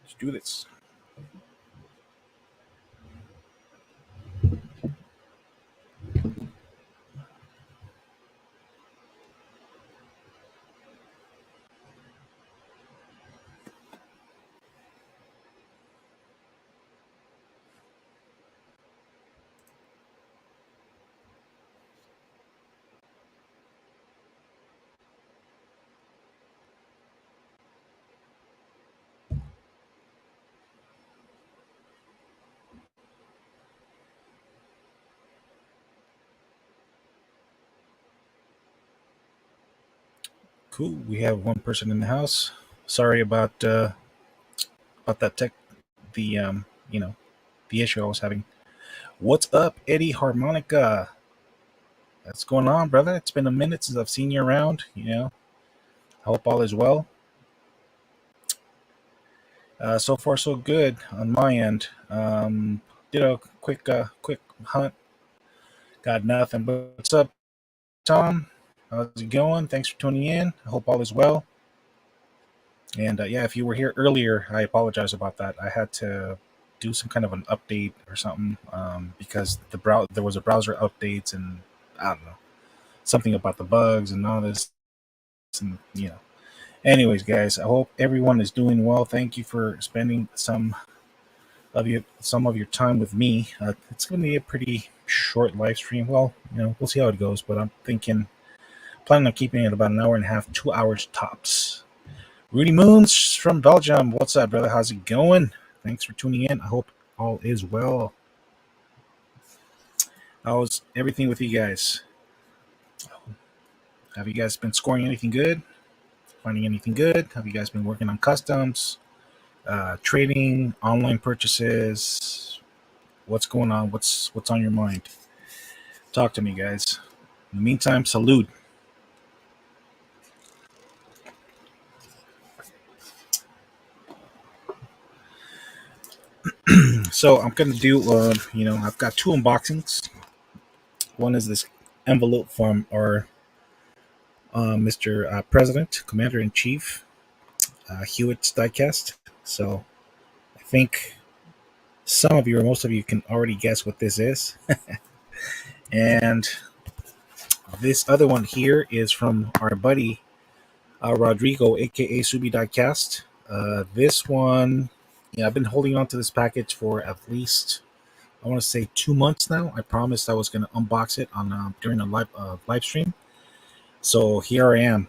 Let's do this. Cool. We have one person in the house. Sorry about that tech. The the issue I was having. What's up, Eddie Harmonica? What's going on, brother? It's been a minute since I've seen you around. I hope all is well. So far, so good on my end. Did a quick hunt. Got nothing. But what's up, Tom? How's it going? Thanks for tuning in. I hope all is well. And yeah, if you were here earlier, I apologize about that. I had to do some kind of an update or something because there was a browser updates and I don't know something about the bugs and all this. And anyways, guys, I hope everyone is doing well. Thank you for spending some of your time with me. It's going to be a pretty short live stream. Well, we'll see how it goes, but I'm planning on keeping it about an hour and a half, 2 hours tops. Rudy Moons from Belgium. What's up, brother? How's it going? Thanks for tuning in. I hope all is well. How's everything with you guys? Have you guys been scoring anything good? Finding anything good? Have you guys been working on customs, trading, online purchases? What's going on? What's on your mind? Talk to me, guys. In the meantime, salute. So I'm gonna do. I've got two unboxings. One is this envelope from our Mr. President, Commander in Chief, Hewitt's Diecast. So I think some of you or most of you can already guess what this is. And this other one here is from our buddy Rodrigo, aka Subi Diecast. This one, I've been holding on to this package for at least, I want to say 2 months now. I promised I was going to unbox it on during a live stream. So here I am.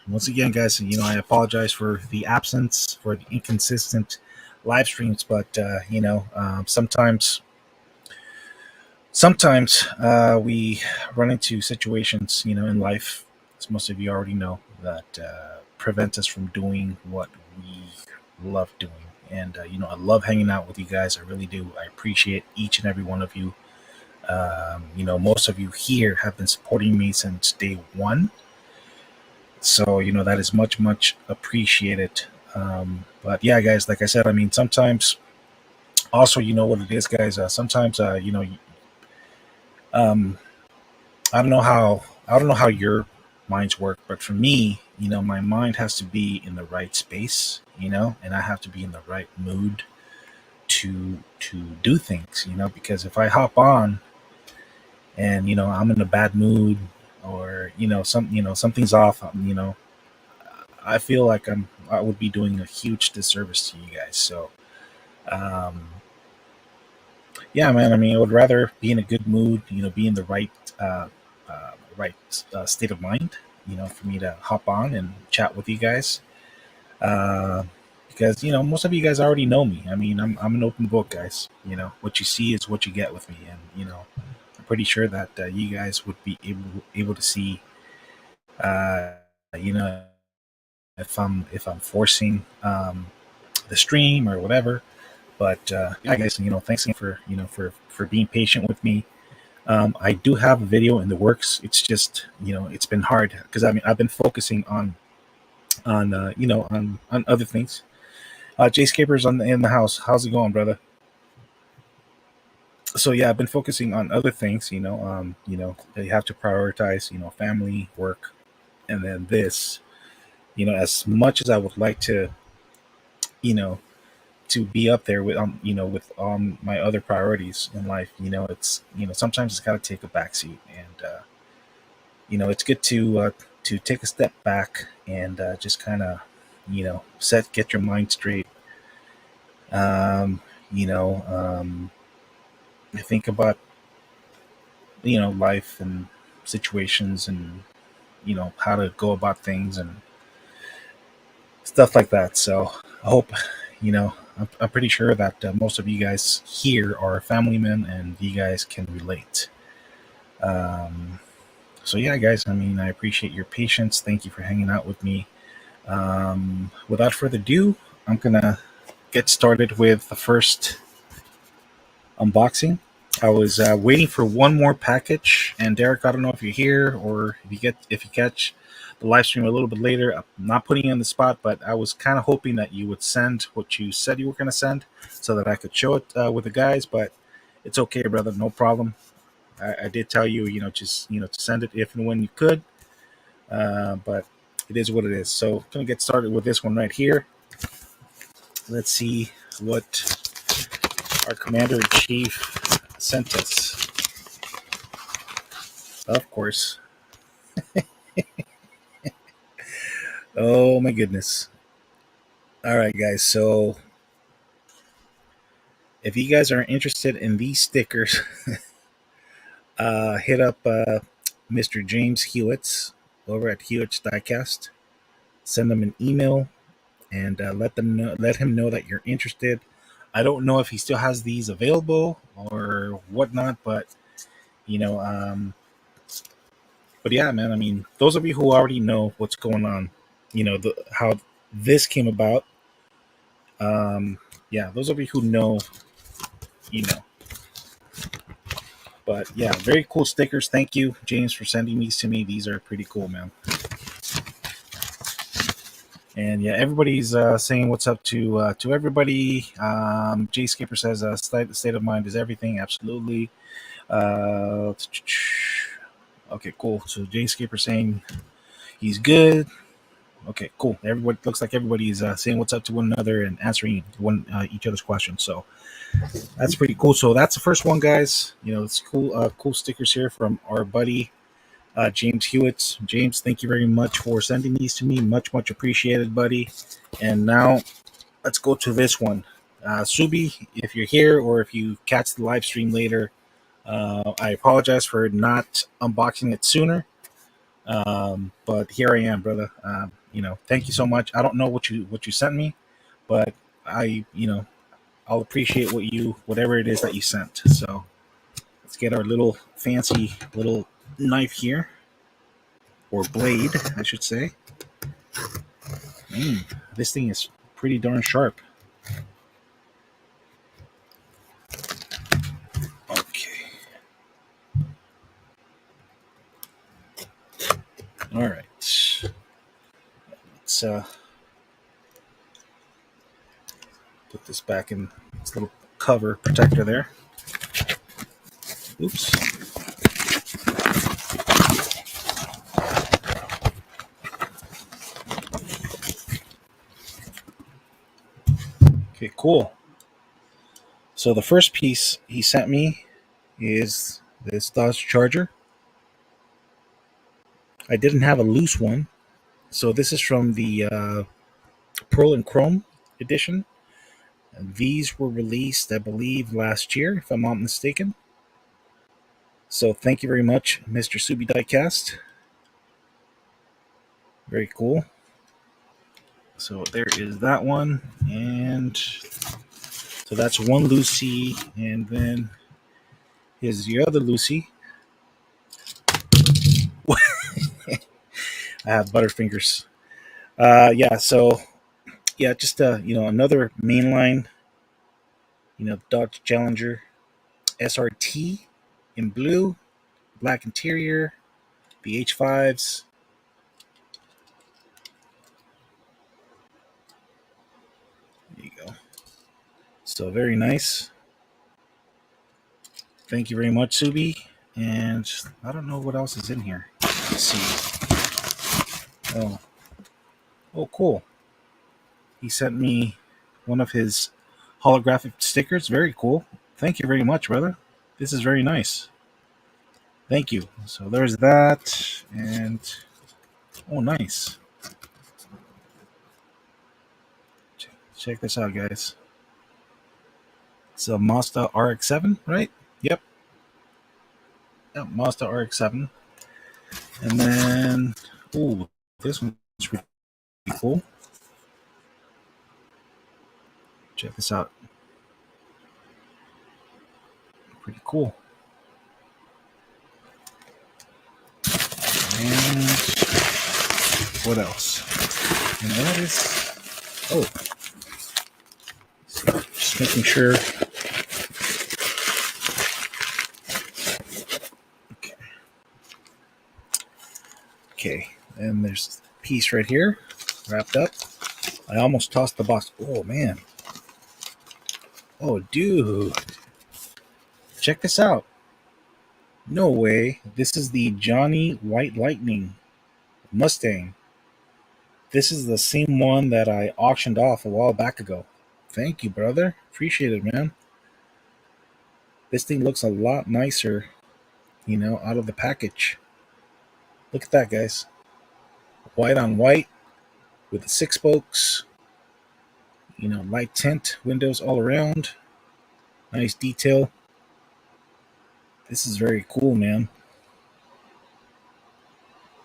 Once again, guys, I apologize for the absence, for the inconsistent live streams, but sometimes we run into situations, in life, as most of you already know, that prevent us from doing what we love doing. And I love hanging out with you guys. I really do. I appreciate each and every one of you. Most of you here have been supporting me since day one. So, that is much appreciated. But yeah, guys, like I said, sometimes also, what it is, guys, sometimes, I don't know how your minds work, but for me, my mind has to be in the right space, and I have to be in the right mood to do things, because if I hop on and I'm in a bad mood or something's off, I feel like I would be doing a huge disservice to you guys. So um yeah, man, I would rather be in a good mood, be in the uh right state of mind, for me to hop on and chat with you guys. uh because most of you guys already know me. I'm an open book, guys. What you see is what you get with me. And I'm pretty sure that you guys would be able to see, uh, you know, if I'm forcing the stream or whatever. But yeah, guys, thanks again for for being patient with me. I do have a video in the works. It's just it's been hard because I've been focusing on other things. Jay Scaper's in the house. How's it going, brother? So yeah, I've been focusing on other things. You have to prioritize, family, work, and then this. As much as I would like to you know, to be up there with with my other priorities in life. It's sometimes it's got to take a backseat, and it's good to take a step back and just kind of get your mind straight. Um, you know, um, think about life and situations, and how to go about things and stuff like that. So I hope I'm pretty sure that most of you guys here are family men and you guys can relate. Um, so yeah, guys. I mean, I appreciate your patience. Thank you for hanging out with me. Without further ado, I'm gonna get started with the first unboxing. I was waiting for one more package, and Derek, I don't know if you're here or if you catch the live stream a little bit later. I'm not putting you on the spot, but I was kind of hoping that you would send what you said you were going to send, so that I could show it with the guys. But it's okay, brother, no problem. I did tell you, just to send it if and when you could. But it is what it is. So I'm gonna get started with this one right here. Let's see what our commander in chief sent us. Of course. Oh my goodness. All right, guys. So if you guys are interested in these stickers, hit up Mr. James Hewitts over at Hewitts Diecast. Send them an email and let him know that you're interested. I don't know if he still has these available or whatnot, but you know, um, but yeah, man. I mean, those of you who already know what's going on, how this came about. Yeah, those of you who know, you know. But yeah, very cool stickers. Thank you, James, for sending these to me. These are pretty cool, man. And yeah, everybody's saying what's up to everybody. Jay Skipper says, state of mind is everything." Absolutely. Uh, okay, cool. So Jay Skipper saying he's good. Okay, cool. Everybody looks like everybody's saying what's up to one another and answering each other's questions. So that's pretty cool. So that's the first one, guys. It's cool. Cool stickers here from our buddy James Hewitt. James, thank you very much for sending these to me. Much, much appreciated, buddy. And now let's go to this one. Subi, if you're here or if you catch the live stream later, I apologize for not unboxing it sooner. But here I am, brother. Thank you so much. I don't know what you sent me, but I'll appreciate whatever it is that you sent. So let's get our little fancy little knife here, or blade, I should say. Man, this thing is pretty darn sharp. Okay. All right. Let's put this back in this little cover protector there. Oops. Okay, cool. So the first piece he sent me is this Dodge Charger. I didn't have a loose one, so this is from the Pearl and Chrome edition. And these were released, I believe, last year, if I'm not mistaken. So thank you very much, Mr. Subi Diecast. Very cool. So there is that one, and so that's one Lucy, and then here's the other Lucy. I have Butterfingers. Yeah. So yeah, just another mainline, Dodge Challenger SRT in blue, black interior, the H5s. There you go. So very nice. Thank you very much, Subi. And I don't know what else is in here. Let's see. Oh, cool. He sent me one of his holographic stickers. Very cool. Thank you very much, brother. This is very nice. Thank you. So there's that, and oh, nice. Check this out, guys. It's a Mazda RX-7, right? Yep. Yep, Mazda RX-7. And then, ooh, this one's pretty cool. Check this out. Pretty cool. And what else? And that is, oh, just making sure. Okay. Okay. And there's a piece right here, wrapped up. I almost tossed the box. Oh, man. Oh, dude. Check this out. No way. This is the Johnny White Lightning Mustang. This is the same one that I auctioned off a while back ago. Thank you, brother. Appreciate it, man. This thing looks a lot nicer, out of the package. Look at that, guys. White on white with the six spokes, light tint, windows all around. Nice detail. This is very cool, man.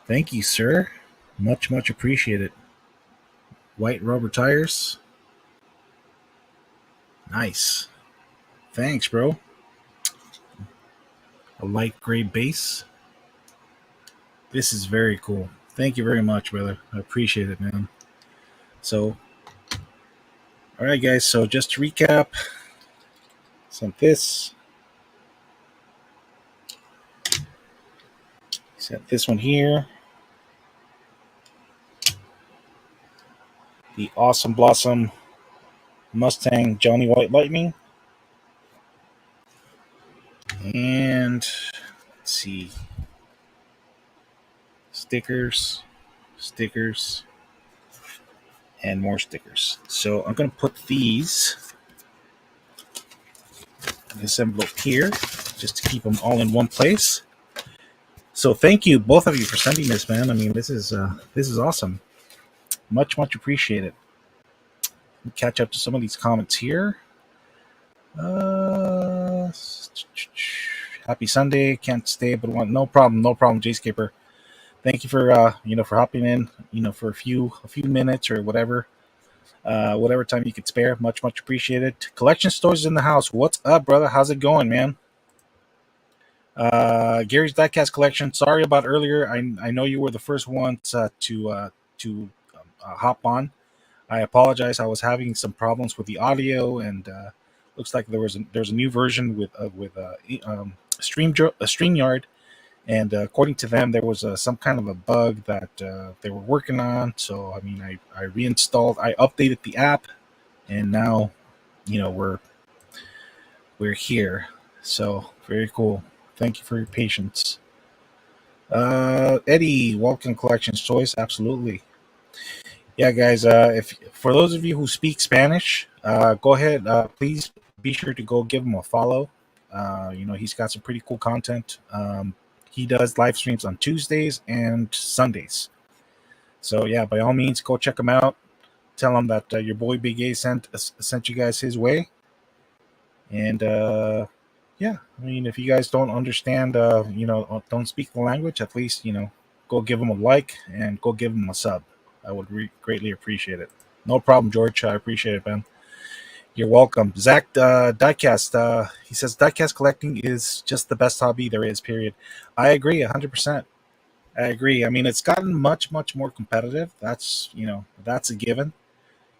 Thank you, sir. Much, much appreciated. White rubber tires. Nice. Thanks, bro. A light gray base. This is very cool. Thank you very much, brother. I appreciate it, man. So, all right, guys. So, just to recap, some this. Set this one here. The Awesome Blossom Mustang Johnny White Lightning. And let's see. Stickers, and more stickers. So I'm going to put these in this envelope here just to keep them all in one place. So thank you, both of you, for sending this, man. I mean, this is awesome. Much, much appreciated. Catch up to some of these comments here. Happy Sunday. Can't stay, but want no problem, J-Skipper. Thank you for for hopping in, for a few minutes or whatever. Whatever time you could spare, much appreciated. Collection Stores in the house. What's up, brother? How's it going, man? Gary's Diecast Collection. Sorry about earlier. I know you were the first ones to hop on. I apologize. I was having some problems with the audio, and looks like there's a new version with StreamYard. And according to them, there was some kind of a bug that they were working on. So, I mean, I reinstalled, I updated the app, and now, we're here. So, very cool. Thank you for your patience. Eddie, welcome Collections Choice. Absolutely. Yeah, guys. If for those of you who speak Spanish, go ahead. Please be sure to go give him a follow. He's got some pretty cool content. He does live streams on Tuesdays and Sundays. So yeah, by all means, go check him out. Tell him that your boy Big A sent you guys his way. And yeah, I mean, if you guys don't understand, don't speak the language, at least go give him a like and go give him a sub. I would greatly appreciate it. No problem, George. I appreciate it, man. You're welcome. Zach Diecast, he says, Diecast collecting is just the best hobby there is, period. I agree, 100%. I agree. I mean, it's gotten much, much more competitive. That's a given.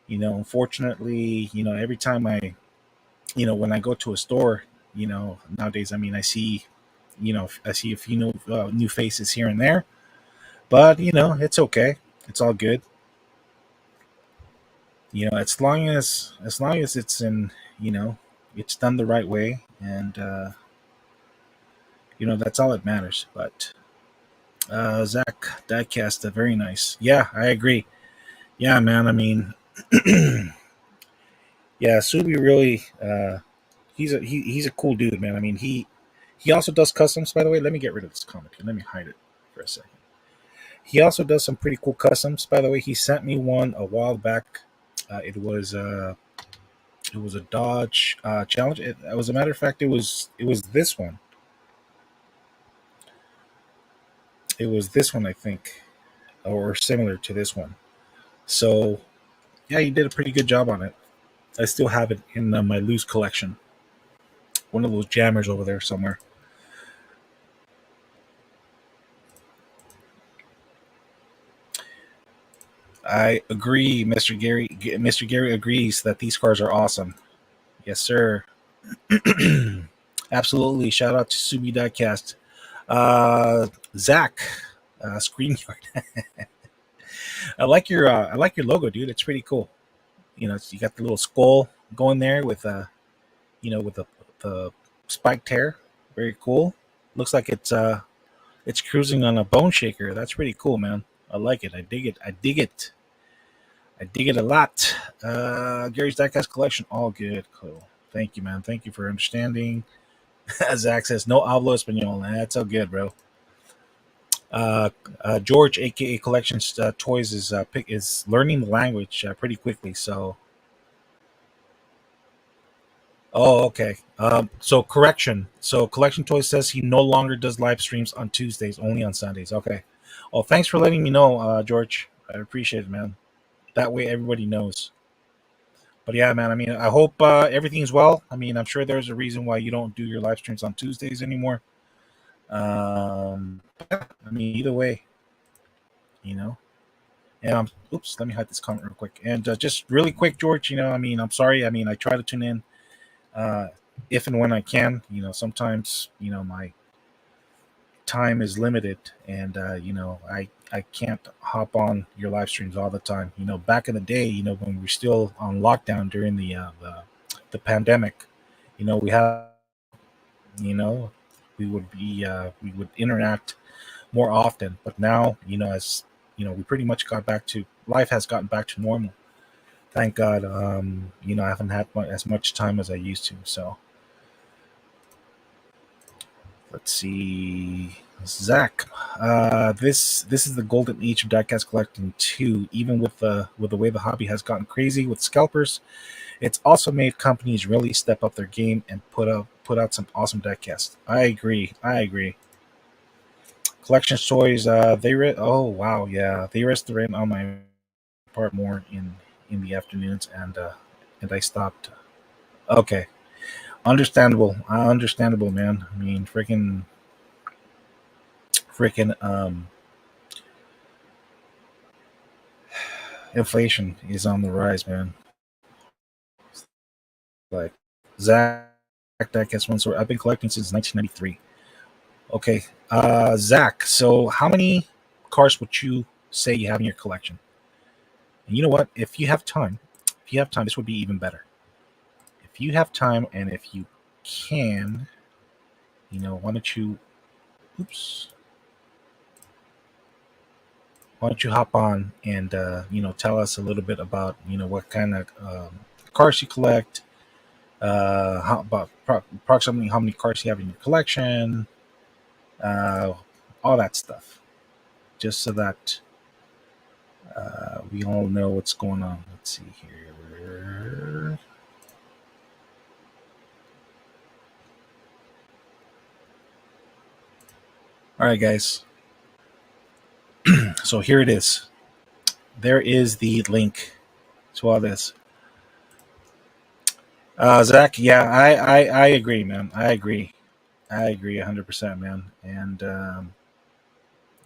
Unfortunately, every time when I go to a store, nowadays, I mean, I see a few new faces here and there. But, it's okay. It's all good. As long as it's in, it's done the right way, and that's all that matters. But Zach Diecast, very nice. Yeah, I agree. Yeah, man. I mean, Yeah, Subi really, he's a cool dude, man. I mean, he also does customs. By the way, let me get rid of this comment here. Let me hide it for a second. He also does some pretty cool customs. By the way, he sent me one a while back. It was a Dodge challenge. As a matter of fact, it was this one. It was this one, I think, or similar to this one. So yeah, he did a pretty good job on it. I still have it in my loose collection. One of those jammers over there somewhere. I agree, Mr. Gary. Mr. Gary agrees that these cars are awesome. Yes, sir. Absolutely. Shout out to Subi Diecast. Zach, ScreenYard. I like your logo, dude. It's pretty cool. You got the little skull going there with with the spiked hair. Very cool. Looks like it's cruising on a bone shaker. That's pretty cool, man. I like it. I dig it. I dig it. I dig it a lot. Gary's Diecast collection, all good. Cool. Thank you, man. Thank you for understanding. Zach says no hablo español. That's all good, bro. Uh, George, aka Collections Toys, is learning the language pretty quickly. So, oh, okay. So correction. So Collection Toys says he no longer does live streams on Tuesdays, only on Sundays. Okay. Well, thanks for letting me know, George. I appreciate it, man. That way everybody knows. But yeah, man. I mean, I hope everything's well. I mean, I'm sure there's a reason why you don't do your live streams on Tuesdays anymore. I mean, either way, you know. And oops, let me hide this comment real quick. And just really quick, George. I mean, I'm sorry. I mean, I try to tune in uh, if and when I can. Sometimes my time is limited, and I can't hop on your live streams all the time. Back in the day, when we were still on lockdown during the pandemic, we have you know we would interact more often. But now, as we pretty much got back to life has gotten back to normal. Thank God. I haven't had as much time as I used to. So let's see, Zach. This is the golden age of diecast collecting too. Even with the way the hobby has gotten crazy with scalpers, it's also made companies really step up their game and put out some awesome diecasts. I agree. I agree. Collection toys. Oh wow, yeah, they rest the rain on my part more in the afternoons, and I stopped. Okay, understandable. Understandable, man. I mean, freaking inflation is on the rise, man. Like Zach, that gets one. So I've been collecting since 1993. Okay, Zach. So how many cars would you say you have in your collection? And you know what? If you have time, this would be even better. If you have time and if you can, why don't you? Oops. Why don't you hop on and tell us a little bit about what kind of cars you collect, how about approximately how many cars you have in your collection, uh, all that stuff, just so that we all know what's going on. Let's see here. All right, guys. So here it is. There is the link to all this. Zach, yeah, I agree, man. I agree. I agree 100%, man. And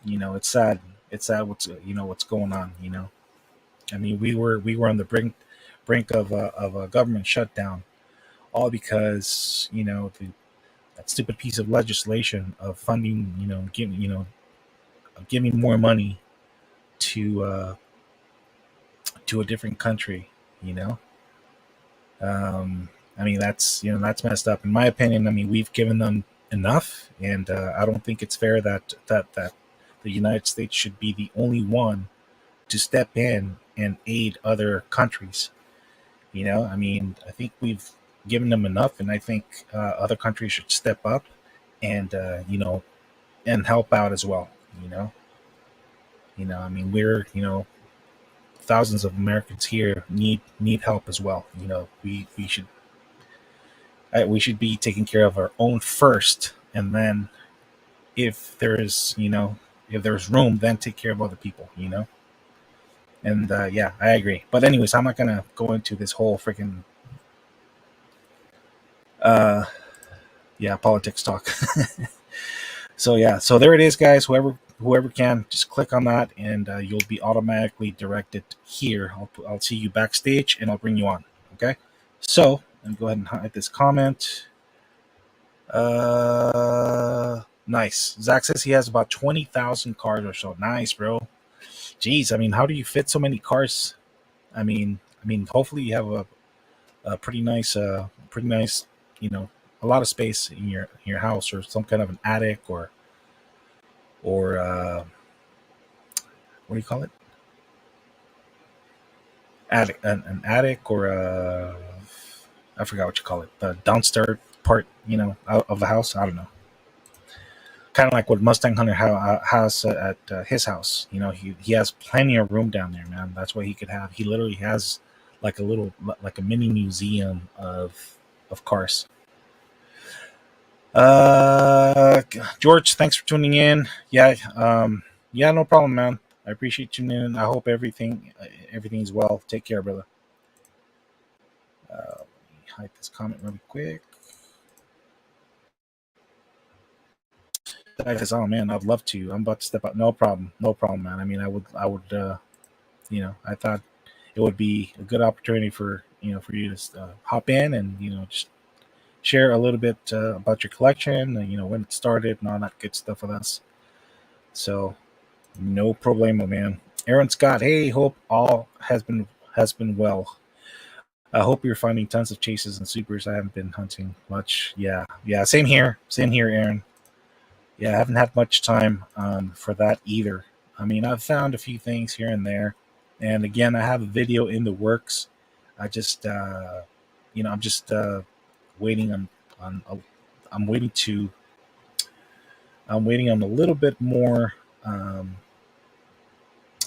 it's sad. It's sad what's going on. I mean, we were on the brink of a government shutdown, all because that stupid piece of legislation of funding, giving more money to to a different country. You know, I mean that's messed up in my opinion. I mean we've given them enough, and I don't think it's fair that the United States should be the only one to step in and aid other countries. I mean, I think we've given them enough, and I think other countries should step up and and help out as well. You know, I mean, we're thousands of Americans here need help as well. We should be taking care of our own first, and then if there's if there's room, then take care of other people. And yeah, I agree. But anyways, I'm not gonna go into this whole freaking uh yeah politics talk. So yeah, so there it is, guys. Whoever can, just click on that, and you'll be automatically directed here. I'll see you backstage, and I'll bring you on. Okay. So let me go ahead and hide this comment. Nice. Zach says he has about 20,000 cars or so. Nice, bro. Jeez, I mean, how do you fit so many cars? Hopefully you have a pretty nice, you know, a lot of space in your house, or some kind of an attic, or what do you call it? Attic, an attic, or I forgot what you call it. The downstairs part, out of the house. I don't know. Kind of like what Mustang Hunter has at his house. He has plenty of room down there, man. That's what he could have. He literally has like like a mini museum of cars. Uh, George, thanks for tuning in. Yeah, no problem, man. I appreciate tuning in. I hope everything's well. Take care, brother. Let me hide this comment really quick. Oh man, I'd love to. I'm about to step out. No problem, man. I mean, I would. I thought it would be a good opportunity for you to hop in and just share a little bit about your collection, and when it started and all that good stuff with us. So no problemo, man. Aaron Scott, hey, hope all has been well. I hope you're finding tons of chases and supers. I haven't been hunting much. Yeah, same here, Aaron. Yeah, I haven't had much time for that either. I mean, I've found a few things here and there, and again, I have a video in the works. I just, I'm just waiting on. I'm waiting to. I'm waiting on a little bit more. I'm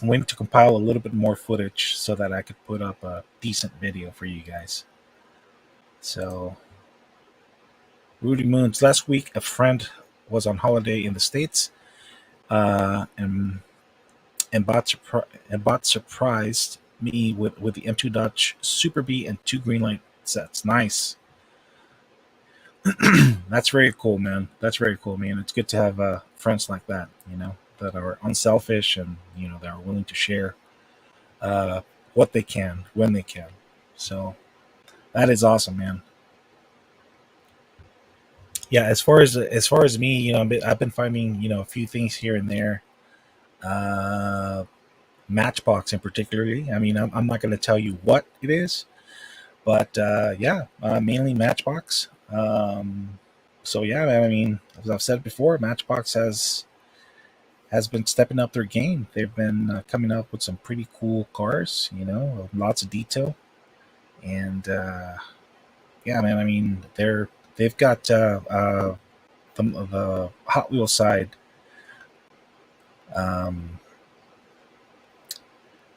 waiting to compile a little bit more footage so that I could put up a decent video for you guys. So, Rudy Moons. Last week, a friend was on holiday in the States, and bot surprised me with the M2 Dodge Super B and two green light sets. Nice. That's very cool, man. That's very cool, man. It's good to have friends like that, that are unselfish, and that are willing to share uh, what they can when they can. So that is awesome, man. Yeah, as far as me, I've been finding a few things here and there. Uh, Matchbox in particularly. I mean, I'm not going to tell you what it is, but yeah, mainly Matchbox. So yeah, man, I mean, as I've said before, Matchbox has been stepping up their game. They've been coming up with some pretty cool cars, lots of detail, and yeah, man. I mean, they've got the Hot Wheels side. Um,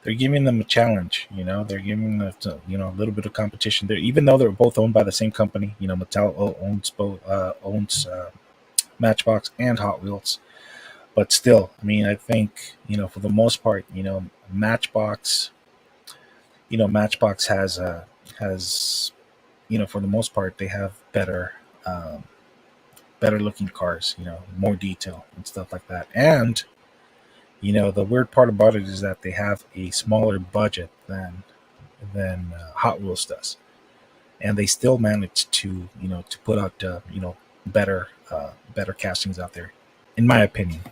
they're giving them a challenge. They're giving them a little bit of competition there, even though they're both owned by the same company. Mattel owns both Matchbox and Hot Wheels, but still, I mean, I think for the most part, Matchbox, Matchbox has for the most part, they have um, better looking cars, more detail and stuff like that. And the weird part about it is that they have a smaller budget than Hot Wheels does, and they still manage to put out better castings out there, in my opinion.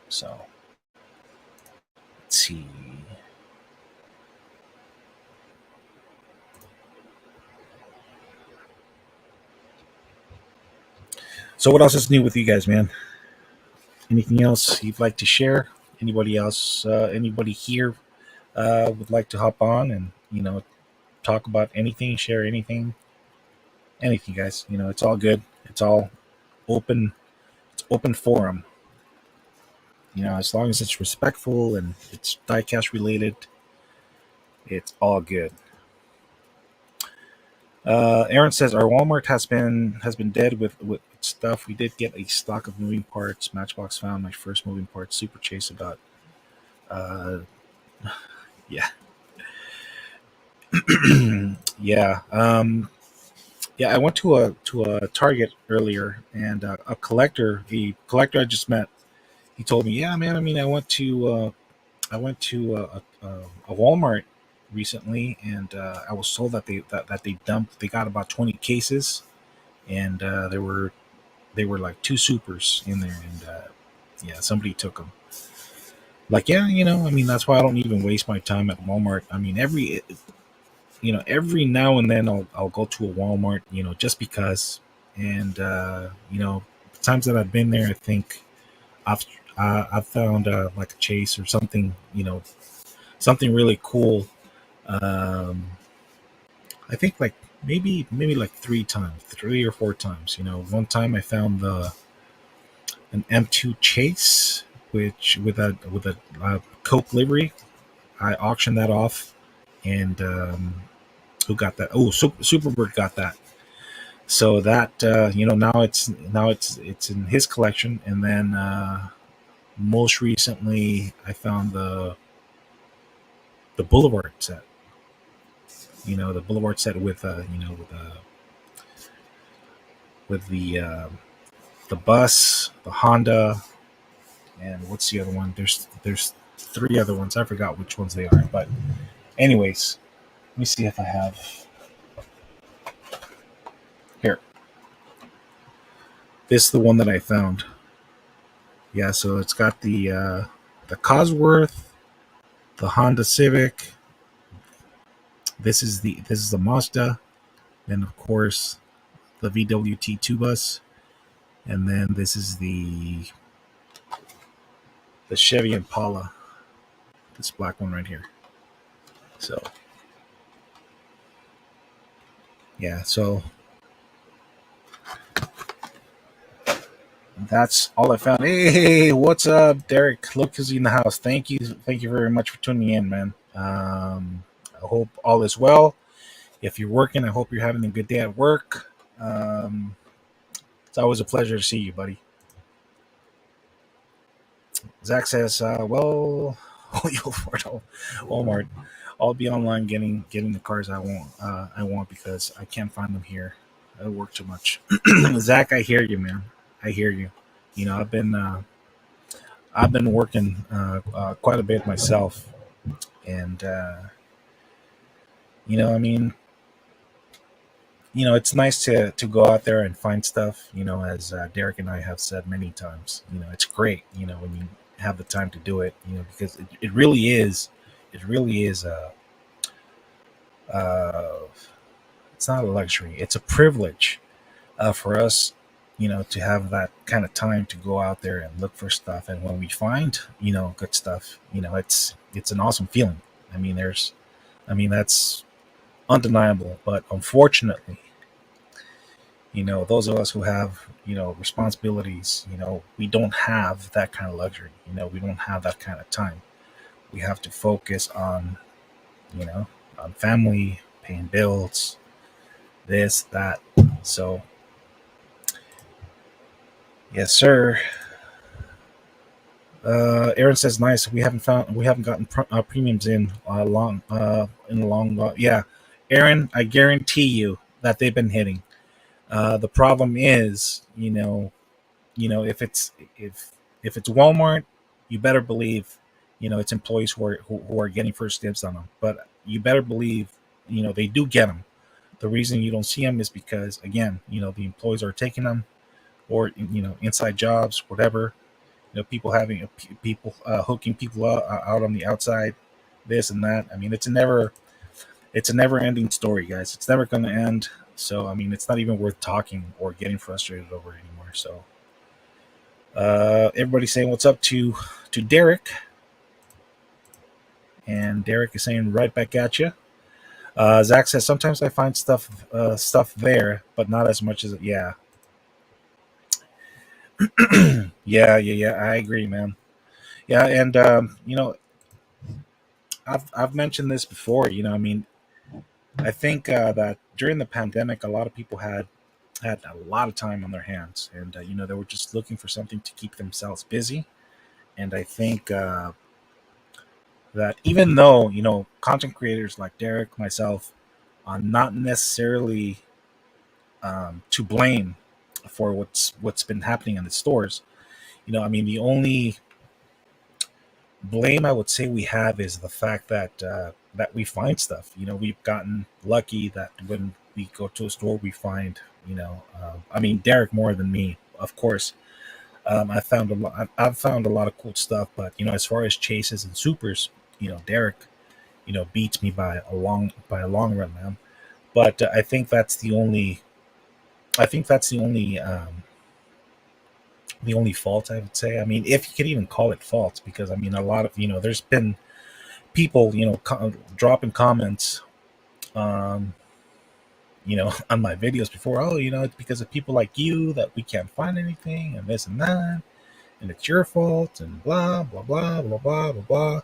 So let's see. So what else is new with you guys, man? Anything else you'd like to share? Anybody else? Anybody here would like to hop on and talk about anything, share anything, guys. It's all good. It's all open. It's open forum. As long as it's respectful and it's diecast related, it's all good. Aaron says our Walmart has been dead with stuff. We did get a stock of moving parts. Matchbox found my first moving parts. Super chase about. Uh, yeah, yeah, yeah. I went to a Target earlier, and the collector I just met, he told me, yeah, man. I mean, I went to a Walmart recently, and I was told that they got about 20 cases, and they were like two supers in there, and yeah, somebody took them. Like, yeah, I mean, that's why I don't even waste my time at Walmart. I mean, every now and then I'll go to a Walmart, just because, and the times that I've been there, I think I've I've found like a chase or something, something really cool. Um, I think like maybe like three or four times. One time I found the an M2 Chase, which with a Coke livery. I auctioned that off, and who got that? Oh, Superbird got that. So that now it's in his collection, and then most recently I found the Boulevard set. The Boulevard set with the bus, the Honda, and what's the other one? There's three other ones. I forgot which ones they are. But anyways, let me see if I have here. This is the one that I found. Yeah, so it's got the Cosworth, the Honda Civic. This is the Mazda, then of course the VWT two bus, and then this is the Chevy Impala. This black one right here. So yeah, so that's all I found. Hey, what's up, Derek? Look who's in the house. Thank you very much for tuning in, man. I hope all is well. If you're working, I hope you're having a good day at work. It's always a pleasure to see you, buddy. Zach says, "Well, you'll afford Walmart. I'll be online getting the cars I want because I can't find them here. I work too much." Zach, I hear you, man. I hear you. I've been working quite a bit myself, and I mean, it's nice to go out there and find stuff. As Derek and I have said many times, it's great. When you have the time to do it. Because it really is. It really is uh, it's not a luxury. It's a privilege for us, to have that kind of time to go out there and look for stuff. And when we find, good stuff, it's an awesome feeling. I mean, that's undeniable. But unfortunately, those of us who have, responsibilities, we don't have that kind of luxury. We don't have that kind of time. We have to focus on family, paying bills, this, that. So, yes, sir. Aaron says, "Nice. We haven't gotten premiums in a long while." Yeah, Aaron, I guarantee you that they've been hitting. The problem is, if it's Walmart, you better believe, it's employees who are getting first dibs on them. But you better believe, they do get them. The reason you don't see them is because, again, the employees are taking them, or inside jobs, whatever. People hooking people out on the outside, this and that. I mean, it's a never ending story, guys. It's never going to end. So I mean, it's not even worth talking or getting frustrated over anymore. So everybody's saying what's up to Derek, and Derek is saying right back at you. Zach says sometimes I find stuff there, but not as much as yeah, yeah. I agree, man. Yeah, and I've mentioned this before. I mean, I think that during the pandemic, a lot of people had a lot of time on their hands, and they were just looking for something to keep themselves busy. And I think that even though content creators like Derek, myself, are not necessarily to blame for what's been happening in the stores. I mean, the only blame I would say we have is the fact that we find stuff. We've gotten lucky that when we go to a store, we find. I mean, Derek more than me, of course. I found a lot. I've found a lot of cool stuff, but as far as chases and supers, Derek, beats me by a long run, man. But I think that's the only. I think that's the only fault I would say. I mean, if you could even call it fault, because I mean, a lot of there's been people dropping comments, um, on my videos before. Oh, it's because of people like you that we can't find anything, and this and that, and it's your fault, and blah blah blah blah blah blah blah.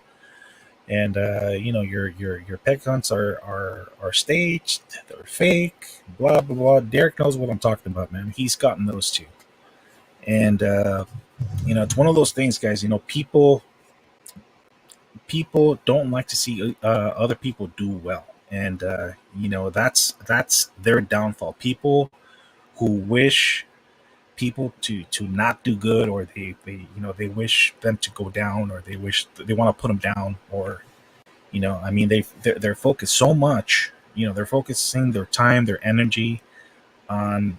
And your pet hunts are staged, they're fake, blah blah blah. Derek knows what I'm talking about, man. He's gotten those too, and it's one of those things, guys. People don't like to see other people do well, and that's their downfall. People who wish people to not do good, or they wish them to go down, or they wish they want to put them down, or I mean they're focused so much. They're focusing their time, their energy on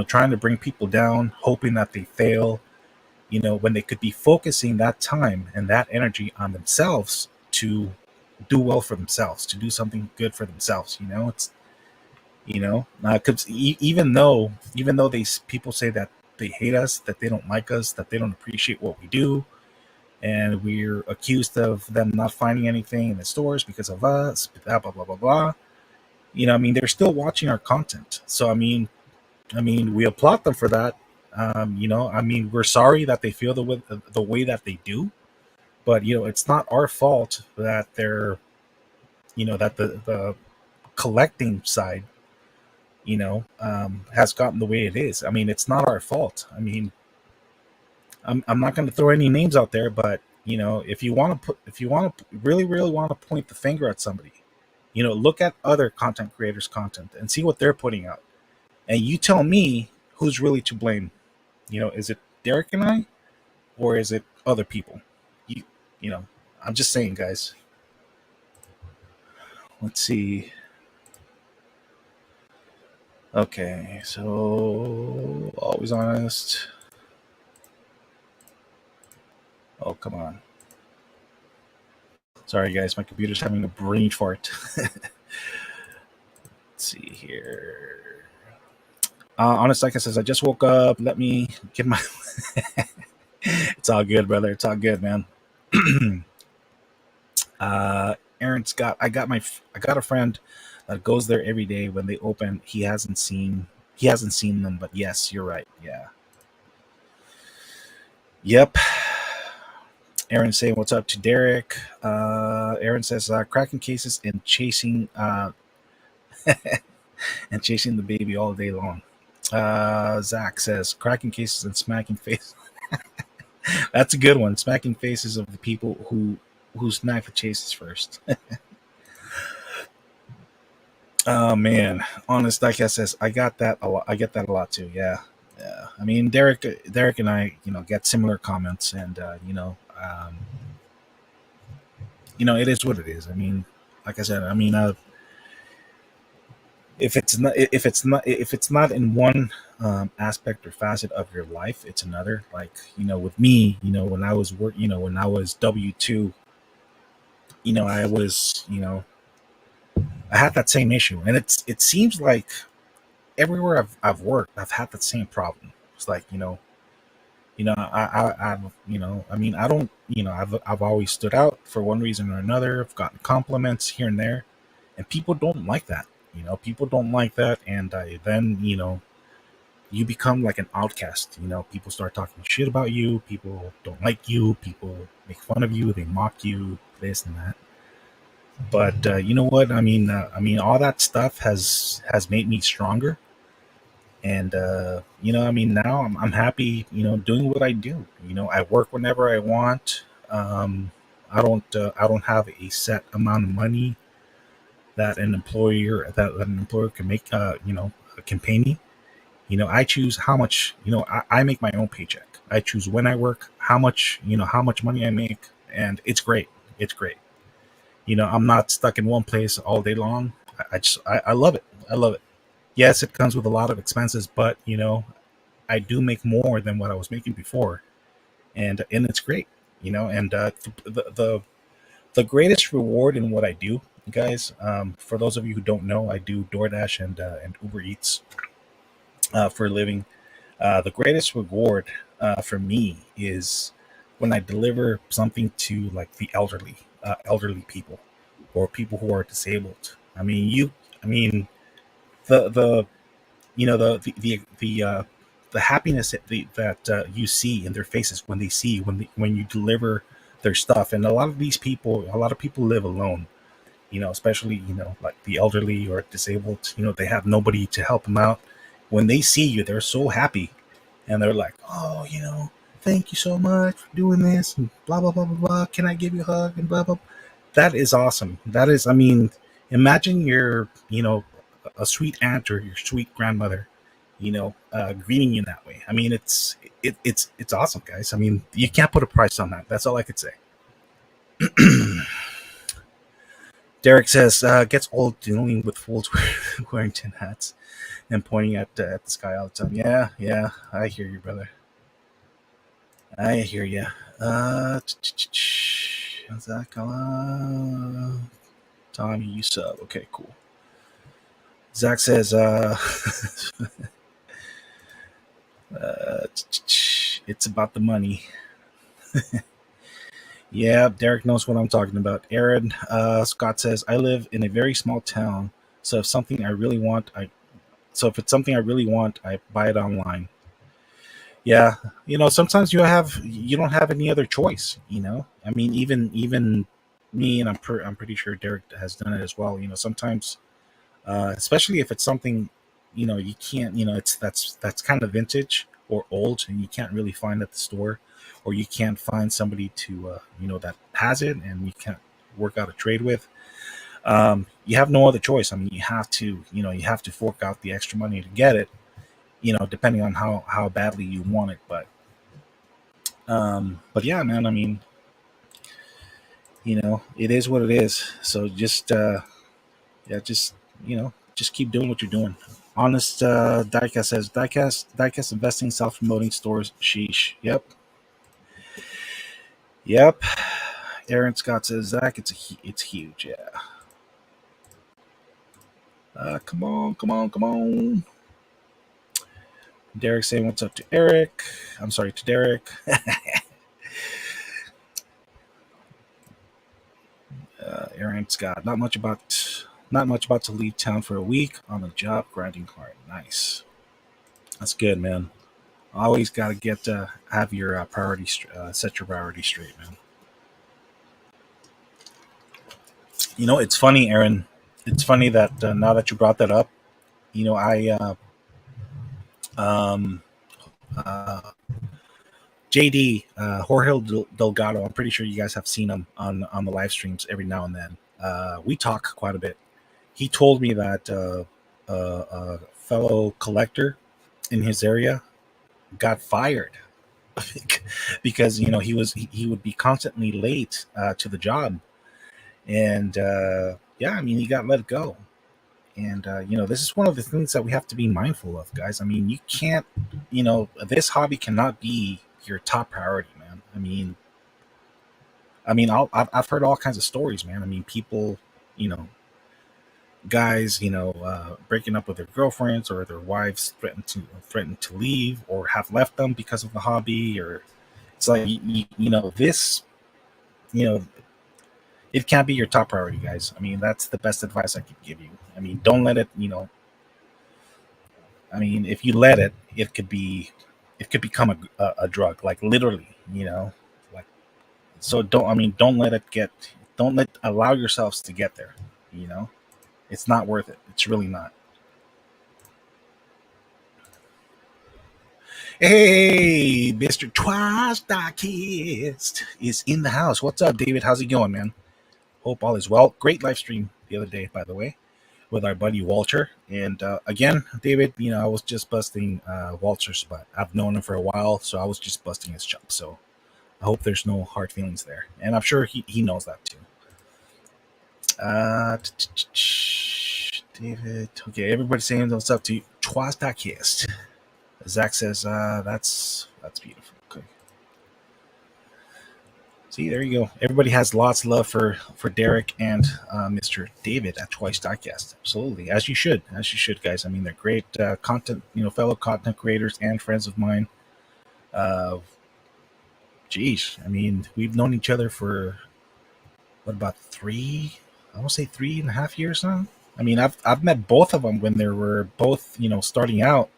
trying to bring people down, hoping that they fail, when they could be focusing that time and that energy on themselves to do well for themselves, to do something good for themselves. It's because even though they people say that they hate us, that they don't like us, that they don't appreciate what we do, and we're accused of them not finding anything in the stores because of us, blah blah blah blah blah. I mean, they're still watching our content. So I mean, we applaud them for that. I mean, we're sorry that they feel the way that they do, but it's not our fault that that the collecting side, has gotten the way it is. I mean, it's not our fault. I mean, I'm not going to throw any names out there, but if you want to really want to point the finger at somebody, look at other content creators' content and see what they're putting out, and you tell me who's really to blame. Is it Derek and I, or is it other people? You, you know, I'm just saying, guys. Let's see. Okay, so always honest. Oh, come on. Sorry, guys. My computer's having a brain fart. Let's see here. Honest, like I says, I just woke up. Let me get my. It's all good, brother. It's all good, man. Aaron's got. I got a friend that goes there every day when they open. He hasn't seen them, but yes, you're right. Yeah. Yep. Aaron saying what's up to Derek. Aaron says cracking cases and chasing the baby all day long. Zach says cracking cases and smacking face. That's a good one. Smacking faces of the people who smack the chases first. Oh man, honest, like I says, I got that a lot. I get that a lot too. Yeah, yeah. I mean, Derek and I, get similar comments, and it is what it is. I mean, like I said, I mean, if it's not in one aspect or facet of your life, it's another. Like with me, when I was when I was W-2, I was I had that same issue, and it seems like everywhere I've worked, I've had that same problem. It's like I've I mean, I don't I've always stood out for one reason or another. I've gotten compliments here and there, and people don't like that. People don't like that, and then you become like an outcast. People start talking shit about you. People don't like you. People make fun of you. They mock you. This and that. But you know what? All that stuff has made me stronger. And now I'm happy. Doing what I do. I work whenever I want. I don't have a set amount of money that an employer can make. Can pay me. I choose how much. I make my own paycheck. I choose when I work, how much money I make, and it's great. It's great. I'm not stuck in one place all day long. I love it. I love it. Yes, it comes with a lot of expenses, but I do make more than what I was making before, and it's great. And the greatest reward in what I do, guys. For those of you who don't know, I do DoorDash and Uber Eats for a living. The greatest reward for me is when I deliver something to like the elderly people, or people who are disabled. I mean, the the happiness that you see in their faces when they see when you deliver their stuff. And a lot of people live alone. Especially like the elderly or disabled. They have nobody to help them out. When they see you, they're so happy, and they're like, "Oh, thank you so much for doing this," and blah blah blah blah blah. Can I give you a hug and blah blah. That is awesome. That is, imagine your a sweet aunt or your sweet grandmother, greeting you that way. It's awesome, guys. You can't put a price on that. That's all I could say. Derek says, gets old dealing with fools wearing tin hats and pointing at the sky all the time. Yeah, yeah, I hear you, brother. I hear you. How's that going? Tommy, you sub. Okay, cool. Zach says, it's about the money. Yeah, Derek knows what I'm talking about. Aaron Scott says, I live in a very small town, so if it's something I really want, I buy it online. Yeah, sometimes you don't have any other choice. Even me, and I'm pretty sure Derek has done it as well. Sometimes, especially if it's something, you can't, that's kind of vintage or old, and you can't really find at the store, or you can't find somebody to that has it, and you can't work out a trade with. You have no other choice. You have to fork out the extra money to get it. Depending on how badly you want it. But yeah, man. It is what it is. So just yeah, just keep doing what you're doing. Honest Diecast says, Diecast investing, self promoting stores. Sheesh. Yep. Aaron Scott says, Zach, it's huge. Yeah. Come on, come on, come on. Derek saying what's up to Eric. I'm sorry, to Derek. Aaron Scott, not much about to leave town for a week on the job, grinding hard. Nice. That's good, man. Always got to get have your priorities set your priorities straight, man. It's funny, Aaron. It's funny that now that you brought that up, I um uh JD Jorge Delgado. I'm pretty sure you guys have seen him on the live streams every now and then. We talk quite a bit. He told me that a fellow collector in his area got fired because he would be constantly late to the job, and yeah, he got let go. And this is one of the things that we have to be mindful of, guys. You can't, this hobby cannot be your top priority, man. I've heard all kinds of stories, man. People, you know guys, breaking up with their girlfriends, or their wives threaten to leave or have left them because of the hobby. Or it's like, this, you know it can't be your top priority, guys. I mean, that's the best advice I could give you. I mean, don't let it, I mean, if you let it, it could become a drug, like literally, like, so don't, I mean, don't allow yourselves to get there, you know, it's not worth it. It's really not. Hey, Mr. Twice Diecast is in the house. What's up, David? How's it going, man? Hope all is well. Great live stream the other day, by the way, with our buddy Walter. And again, David, I was just busting Walter's butt. I've known him for a while, so I was just busting his chop. So I hope there's no hard feelings there. And I'm sure he knows that too. David. Okay, everybody's saying what's up to you. Twice Diecast. Zach says, that's beautiful. Okay. See, there you go. Everybody has lots of love for Derek and Mr. David at Twice Diecast. Absolutely, as you should, guys. I mean, they're great content, fellow content creators and friends of mine. Geez, I mean, we've known each other for what, about three? I want to say 3.5 years now. I mean, I've met both of them when they were both starting out.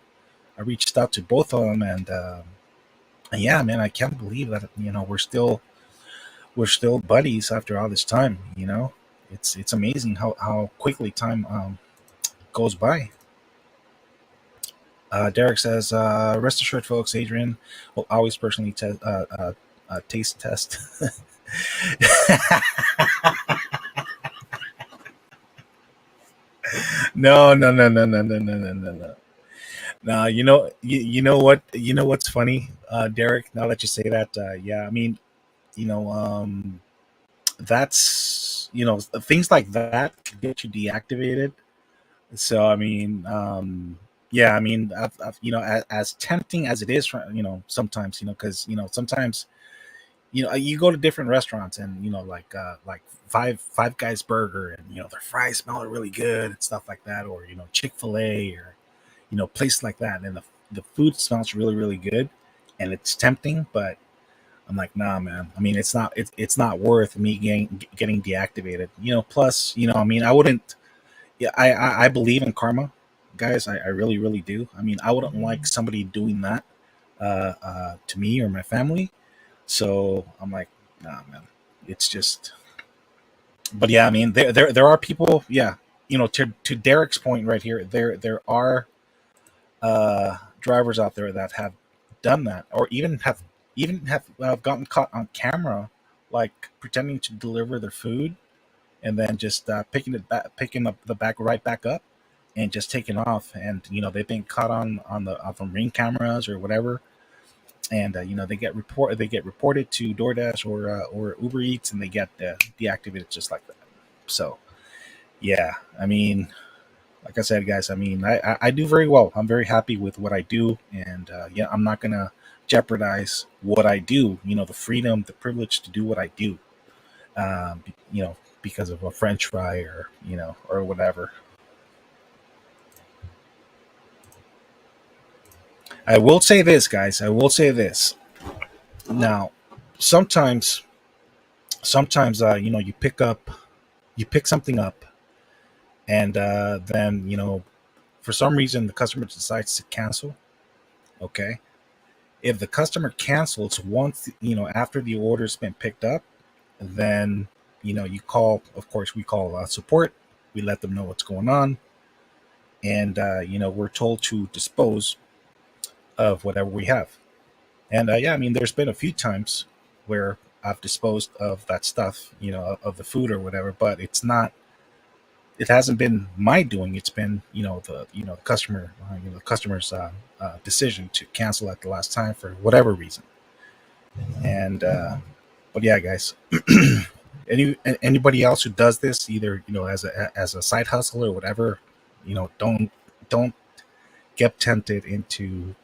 I reached out to both of them, and yeah, man, I can't believe that we're still buddies after all this time. It's amazing how quickly time goes by. Derek says, "Rest assured, folks, Adrian will always personally taste test." No, no, no, no, no, no, no, no, no, no. No, what's funny, Derek. Now that you say that, yeah, I mean, you know, um, that's things like that could get you deactivated. So I mean, yeah, I mean, as tempting as it is, sometimes, because sometimes you go to different restaurants and like Five Guys Burger, and their fries smell really good and stuff like that, or Chick-fil-A, or places like that, and the food smells really really good, and it's tempting, but I'm like, nah, man. I mean, it's not worth me getting deactivated. Plus, I mean, I wouldn't. Yeah, I believe in karma, guys. I really really do. I mean, I wouldn't like somebody doing that to me or my family. So I'm like, nah, man. It's just. But yeah, I mean, there are people. Yeah, to Derek's point right here, there are drivers out there that have done that, or even have gotten caught on camera, like pretending to deliver their food, and then just picking up the back right back up, and just taking off. And they've been caught on ring cameras or whatever, and they get reported to DoorDash or Uber Eats, and they get deactivated just like that. So yeah, I mean, like I said, guys, I mean, I do very well. I'm very happy with what I do, and yeah, I'm not gonna jeopardize what I do. The freedom, the privilege to do what I do. Because of a French fry, or whatever. I will say this, guys. I will say this. Now, sometimes, you pick something up, and then for some reason the customer decides to cancel. Okay, if the customer cancels once after the order's been picked up, then you call. Of course, we call support. We let them know what's going on, and we're told to dispose of whatever we have. And yeah, I mean, there's been a few times where I've disposed of that stuff, of the food or whatever, but it hasn't been my doing. It's been the customer's decision to cancel at the last time for whatever reason. And but yeah, guys, anybody else who does this, either as a side hustle or whatever, don't get tempted into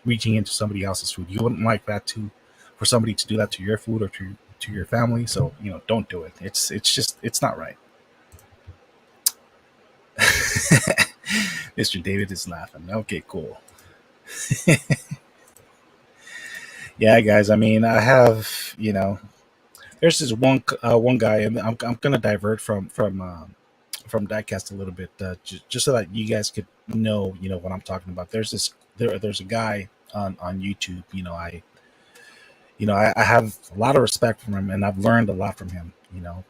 reaching into somebody else's food. You wouldn't like that to for somebody to do that to your food or to your family. So don't do it. It's not right. Mr. David is laughing. Okay, cool. Yeah, guys. I mean, I have there's this one guy, and I'm gonna divert from diecast a little bit, just so that you guys could know, what I'm talking about. There's a guy on YouTube. I have a lot of respect from him, and I've learned a lot from him.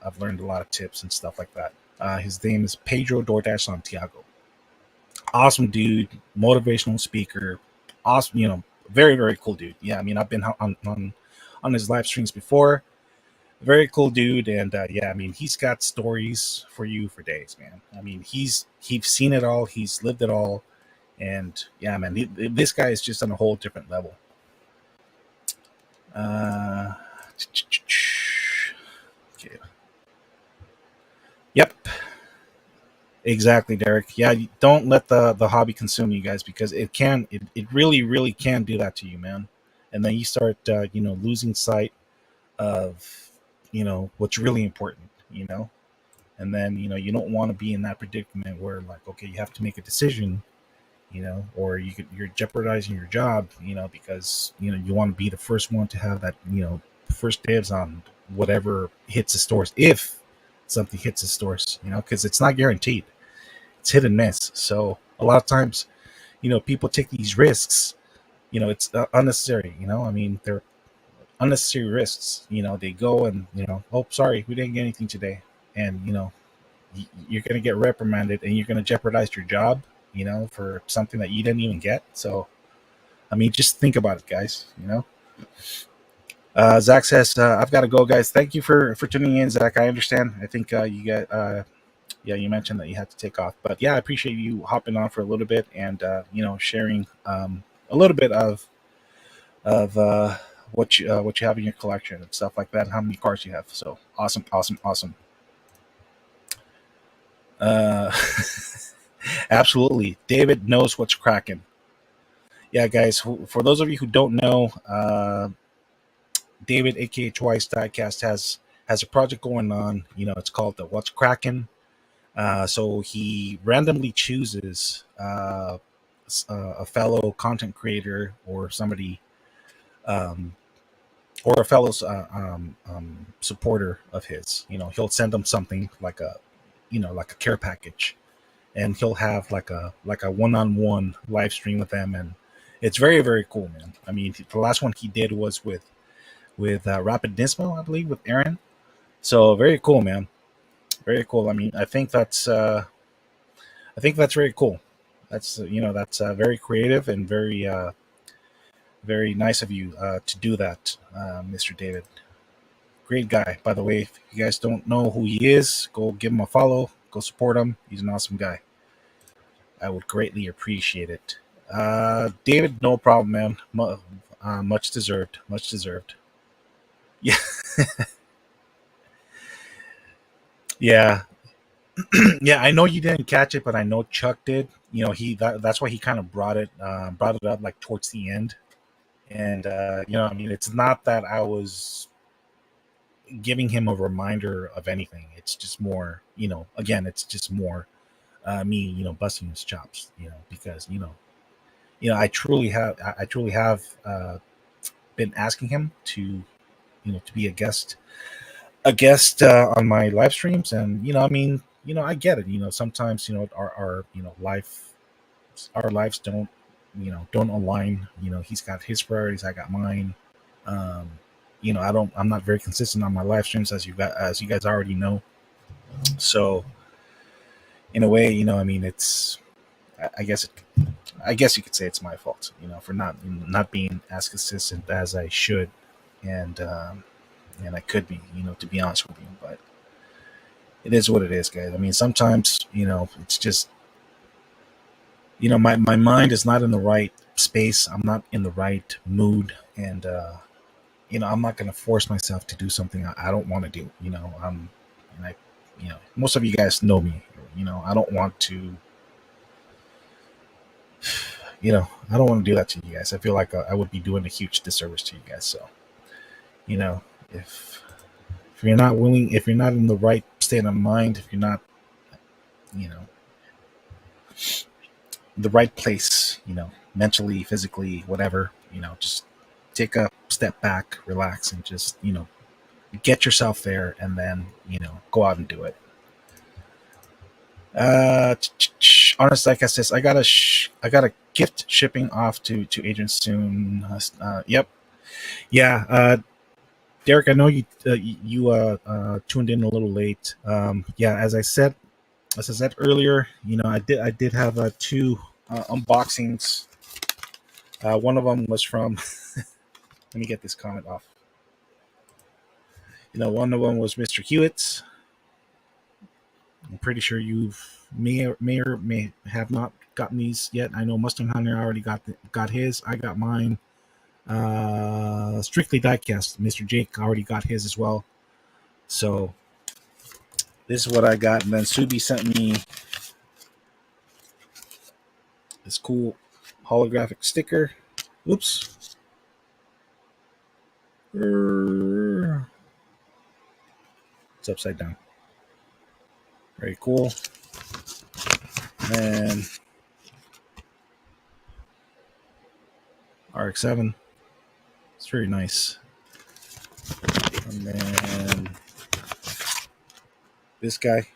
I've learned a lot of tips and stuff like that. His name is Pedro DoorDash Santiago. Awesome dude, motivational speaker. Awesome, very very cool dude. Yeah, I mean, I've been on his live streams before. Very cool dude, and yeah, I mean, he's got stories for you for days, man. I mean, he's seen it all, he's lived it all, and yeah, man, this guy is just on a whole different level. Uh, okay. Yep, exactly, Derek. Yeah, don't let the hobby consume you guys, because it really really can do that to you, man. And then you start losing sight of what's really important. And then you don't want to be in that predicament where, like, okay, you have to make a decision, or you're jeopardizing your job, because you want to be the first one to have that, first dibs on whatever hits the stores, if something hits the stores, because it's not guaranteed. It's hit and miss. So a lot of times, people take these risks. It's unnecessary. I mean, they're unnecessary risks. They go and oh, sorry, we didn't get anything today, and you're going to get reprimanded, and you're going to jeopardize your job, for something that you didn't even get. So, I mean, just think about it, guys. Zach says, I've got to go, guys. Thank you for tuning in, Zach. I understand. I think you got, yeah, you mentioned that you had to take off. But yeah, I appreciate you hopping on for a little bit, and, sharing a little bit of what you have in your collection and stuff like that, how many cars you have. So awesome, awesome, awesome. Uh, Absolutely. David knows what's cracking. Yeah, guys, for those of you who don't know, David, aka Twice Diecast, has a project going on. It's called the What's Cracking. So he randomly chooses a fellow content creator, or somebody, um, or a fellow supporter of his. He'll send them something like a care package, and he'll have like a one-on-one live stream with them, and it's very very cool, man. I mean, the last one he did was with Rapid Nismo, I believe, with Aaron. So very cool, man. Very cool. I mean, I think that's very cool. That's very creative, and very nice of you to do that, Mr. David. Great guy, by the way. If you guys don't know who he is, go give him a follow. Go support him. He's an awesome guy. I would greatly appreciate it. David, no problem, man. Much deserved. Much deserved. Yeah, yeah, yeah. I know you didn't catch it, but I know Chuck did. That's why he kind of brought it up like towards the end. And I mean, it's not that I was giving him a reminder of anything. It's just more, again, it's just more me, busting his chops, because I truly have been asking him to be a guest on my live streams. And I mean, I get it. Sometimes our our lives don't align. He's got his priorities, I got mine. um I'm not very consistent on my live streams, as you guys already know. So in a way, I mean, I guess you could say it's my fault, for not being as consistent as I should, and I could be, to be honest with you. But it is what it is, guys. I mean, sometimes, it's just, my mind is not in the right space. I'm not in the right mood, and I'm not going to force myself to do something I don't want to do. And most of you guys know me. I don't want to. I don't want to do that to you guys. I feel like I would be doing a huge disservice to you guys. So, you know, if you're not willing, if you're not in the right state of mind, if you're not, you know, the right place, mentally, physically, whatever, just take a step back, relax, and just, get yourself there, and then go out and do it. Honest, like I says, I got a gift shipping off to agents soon. Yep, yeah. Derek, I know you tuned in a little late. Yeah, as I said earlier, I did have two unboxings. One of them was from. Let me get this comment off. One of them was Mr. Hewitt's. I'm pretty sure you've may have not gotten these yet. I know Mustang Hunter already got his. I got mine. Strictly Diecast. Mr. Jake already got his as well. So this is what I got. And then Subi sent me this cool holographic sticker. Oops. It's upside down. Very cool. And RX-7. It's very nice. And then this guy.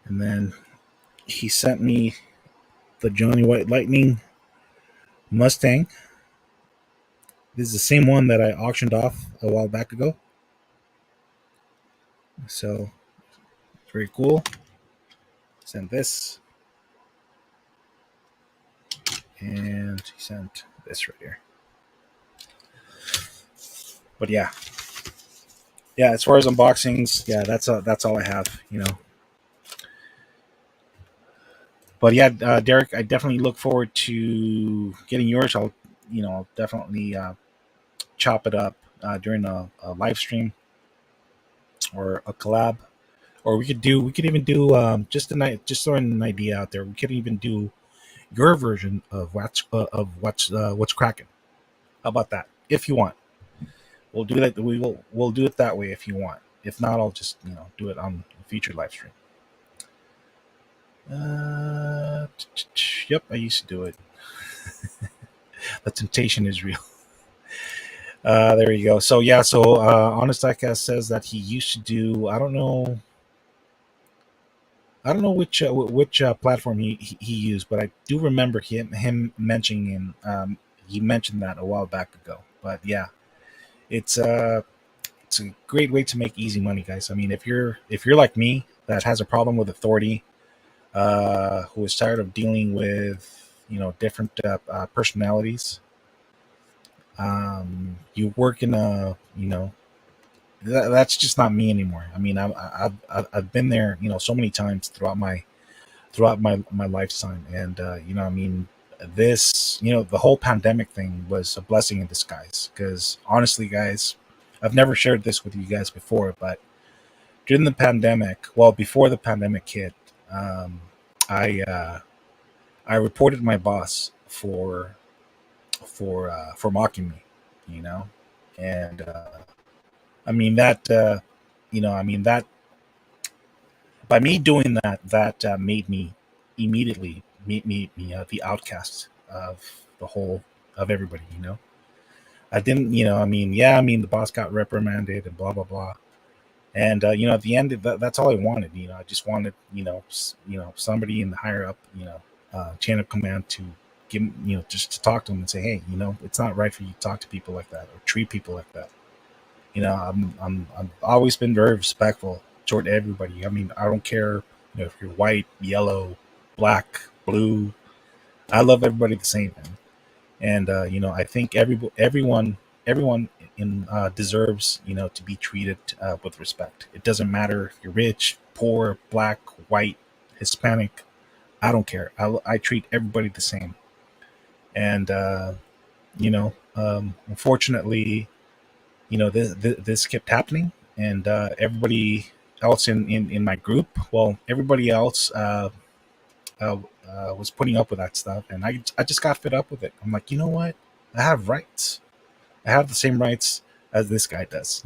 And then he sent me the Johnny White Lightning Mustang. This is the same one that I auctioned off a while back ago. So it's very cool. Sent this. And he sent this right here. But yeah. Yeah, as far as unboxings, yeah, that's all I have, But yeah, Derek, I definitely look forward to getting yours. I'll definitely chop it up during a live stream or a collab, or we could even do just a night, just throwing an idea out there. We could even do your version of what's cracking. How about that? If you want, we'll do that. We'll do it that way if you want. If not, I'll just do it on a future live stream. Yep, I used to do it. The temptation is real. There you go. So yeah, Honest Diecast says that he used to do. I don't know which platform he used, but I do remember him mentioning he mentioned that a while back ago. But yeah, it's it's a great way to make easy money, guys. I mean, if you're like me that has a problem with authority, who is tired of dealing with different personalities, you work in a that's just not me anymore. I mean, I've been there so many times throughout my lifetime, and I mean, this the whole pandemic thing was a blessing in disguise, because honestly, guys, I've never shared this with you guys before, but during the pandemic, well, before the pandemic hit, um, I reported my boss for mocking me, you know, and I mean that I mean that by me doing that, that made me immediately meet me the outcast of the whole of everybody. I didn't, I mean, yeah, I mean, the boss got reprimanded and blah blah blah, and at the end, that's all I wanted. I just wanted, somebody in the higher up, chain of command to give, just to talk to them and say, hey, it's not right for you to talk to people like that or treat people like that. I've always been very respectful toward everybody. I mean, I don't care, if you're white, yellow, black, blue. I love everybody the same, man. And I think everyone in deserves, to be treated with respect. It doesn't matter if you're rich, poor, black, white, Hispanic. I don't care. I treat everybody the same. And unfortunately, this kept happening, and everybody else in my group, well, everybody else uh, was putting up with that stuff, and I just got fed up with it. I'm like, you know what? I have rights. I have the same rights as this guy does.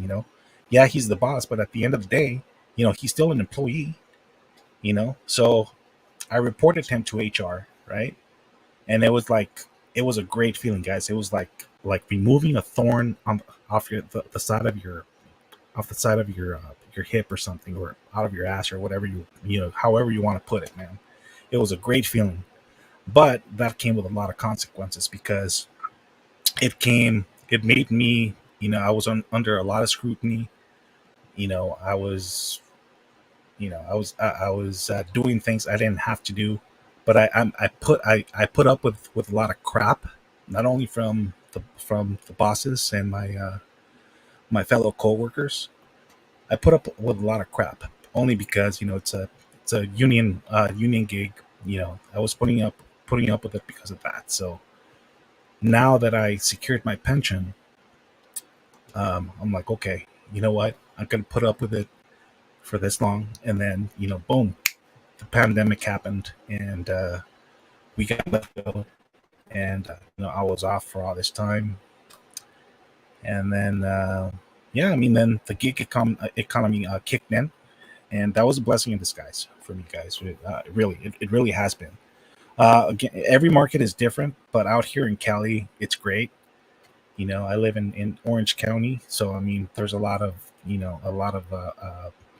Yeah, he's the boss, but at the end of the day, he's still an employee. So I reported him to HR, right? And it was a great feeling, guys. It was like removing a thorn on off the side of your hip or something, or out of your ass, or whatever however you want to put it, man. It was a great feeling, but that came with a lot of consequences because it made me, I was under a lot of scrutiny. I was, I was doing things I didn't have to do, but I put up with a lot of crap, not only from the bosses and my fellow coworkers. I put up with a lot of crap only because it's a union gig. I was putting up with it because of that. So now that I secured my pension, I'm like, okay, you know what? I'm gonna put up with it for this long, and then boom, the pandemic happened, and we got let go, and I was off for all this time, and then yeah, I mean, then the economy kicked in, and that was a blessing in disguise for me, guys. It really has been. Again, every market is different, but out here in Cali, it's great. I live in Orange County, so I mean, there's a lot of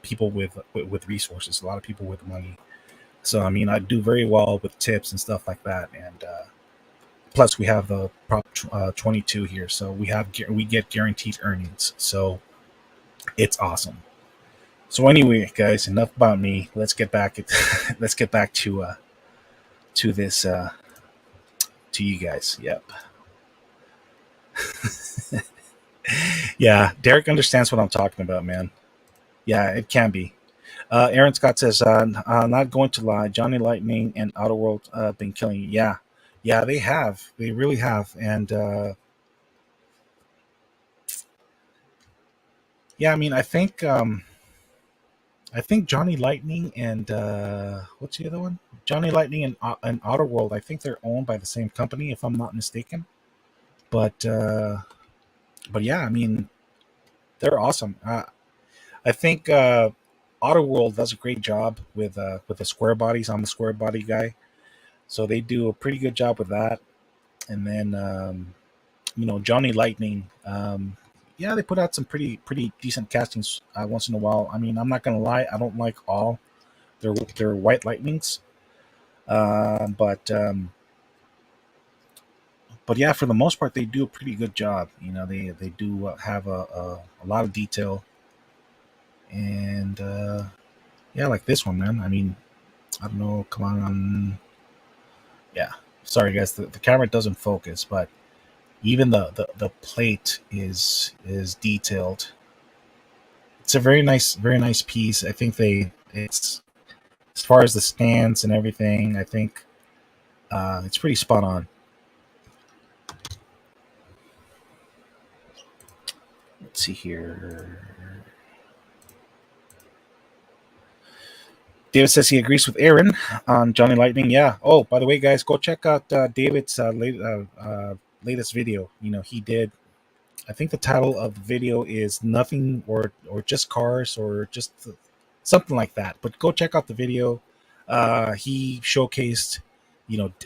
people with resources, a lot of people with money. So I mean, I do very well with tips and stuff like that, and plus we have the Prop 22 here, so we get guaranteed earnings, so it's awesome. So anyway, guys, enough about me. Let's get back let's get back to this to you guys. Yep. Yeah, Derek understands what I'm talking about, man. Yeah, it can be. Aaron Scott says, not going to lie, Johnny Lightning and Outer World been killing you. Yeah, yeah, they have. They really have. And yeah, I mean, I think Johnny Lightning and what's the other one? Johnny Lightning and Outer World. I think they're owned by the same company, if I'm not mistaken. But yeah, I mean, they're awesome. I think Outer World does a great job with the square bodies. I'm a square body guy, so they do a pretty good job with that. And then Johnny Lightning. Yeah, they put out some pretty decent castings once in a while. I mean, I'm not gonna lie, I don't like all their White Lightnings, but yeah, for the most part, they do a pretty good job. They do have a lot of detail, and yeah, like this one, man. I mean, I don't know. Come on, yeah. Sorry, guys, the camera doesn't focus, but even the plate is detailed. It's a very nice piece. I think it's as far as the stance and everything. I think it's pretty spot on. Let's see here. David says he agrees with Aaron on Johnny Lightning. Yeah. Oh, by the way, guys, go check out David's latest video. He did. I think the title of the video is "Nothing" or "Just Cars" or just something like that. But go check out the video. He showcased,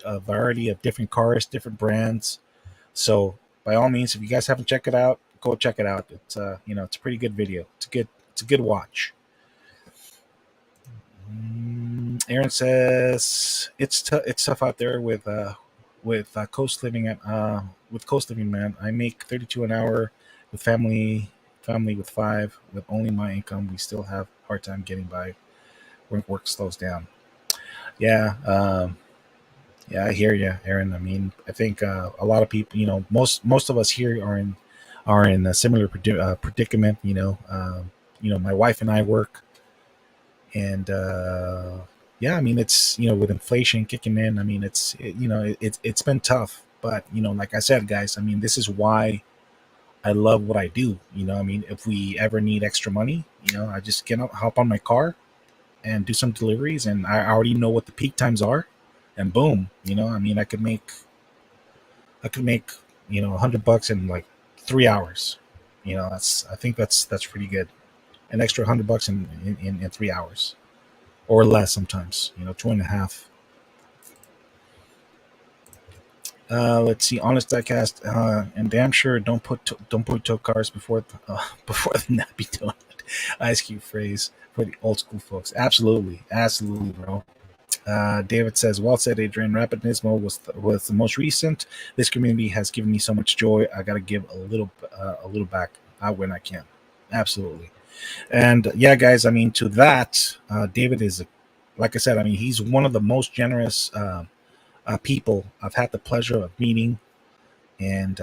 a variety of different cars, different brands. So by all means, if you guys haven't checked it out, go check it out. It's a pretty good video. It's a good watch. Aaron says it's tough out there with coast living with coast living, man. I make 32 an hour with family with five. With only my income, we still have a hard time getting by when work slows down. Yeah, yeah, I hear you, Aaron. I mean, I think a lot of people, most of us here are in a similar predicament. My wife and I work, and yeah, I mean, it's with inflation kicking in. I mean, it's been tough, but like I said, guys, I mean, this is why I love what I do. I mean, if we ever need extra money, I just get up, hop on my car, and do some deliveries, and I already know what the peak times are, and boom, I mean, I could make $100 in like 3 hours. I think that's pretty good. An extra $100 in 3 hours or less sometimes. Two and a half. Let's see, honest diecast, and damn sure don't put tow cars before before the nappy donut. Ice cube phrase for the old school folks. Absolutely, absolutely, bro. David says, "Well said, Adrian. Rapid Nismo was the most recent. This community has given me so much joy. I gotta give a little back when I can. Absolutely." And yeah, guys. I mean, to that, David is, like I said. I mean, he's one of the most generous people I've had the pleasure of meeting, and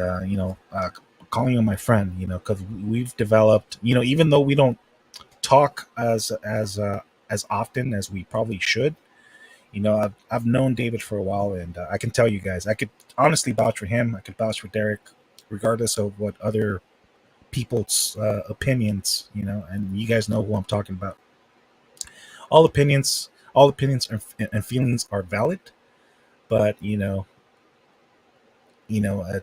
calling him my friend. Because we've developed. Even though we don't talk as often as we probably should. I've known David for a while, and I can tell you guys, I could honestly vouch for him. I could vouch for Derek, regardless of what other people's opinions. And you guys know who I'm talking about. All opinions and feelings are valid, but you know, uh,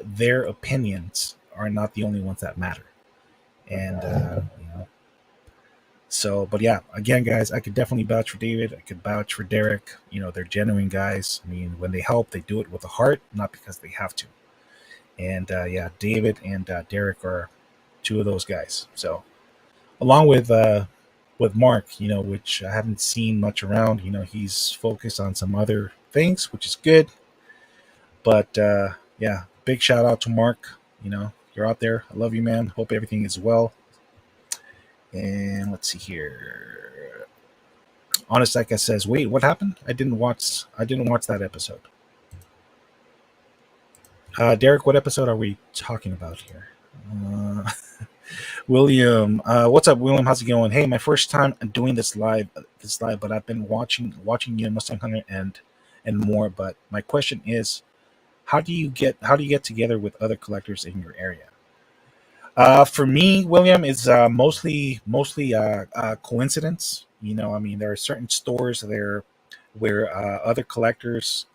their opinions are not the only ones that matter. And so, but yeah, again, guys, I could definitely vouch for David. I could vouch for Derek. They're genuine guys. I mean, when they help, they do it with a heart, not because they have to. And yeah, David and Derek are two of those guys. So, along with Mark, which I haven't seen much around. He's focused on some other things, which is good. But yeah, big shout out to Mark. You're out there. I love you, man. Hope everything is well. And let's see here. Honest Eka says, "Wait, what happened? I didn't watch that episode." Derek, what episode are we talking about here? Uh, William, what's up, William? How's it going? Hey, my first time doing this live, but I've been watching you, Mustang Hunter, and more. But my question is, how do you get together with other collectors in your area? For me, William, is mostly coincidence. I mean, there are certain stores there where other collectors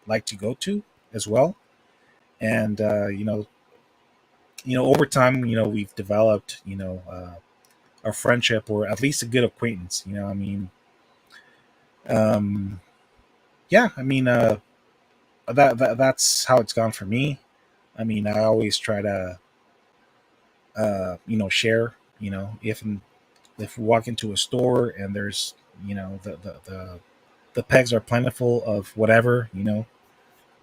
like to go to as well, and over time, we've developed a friendship or at least a good acquaintance. I mean, um, yeah, I mean, that's how it's gone for me. I mean, I always try to share. If we walk into a store and there's the pegs are plentiful of whatever,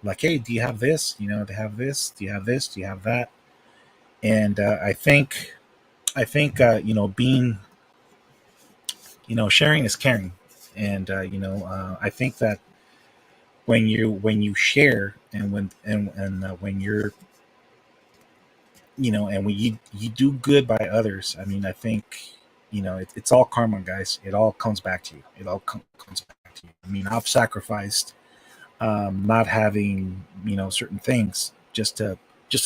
like, hey, do you have this? They have this. Do you have this? Do you have that? And I think being sharing is caring, and I think that when you share and when you're and when you do good by others, I mean, I think it's all karma, guys. It all comes back to you. It all comes back to you. I mean, I've sacrificed not having certain things just so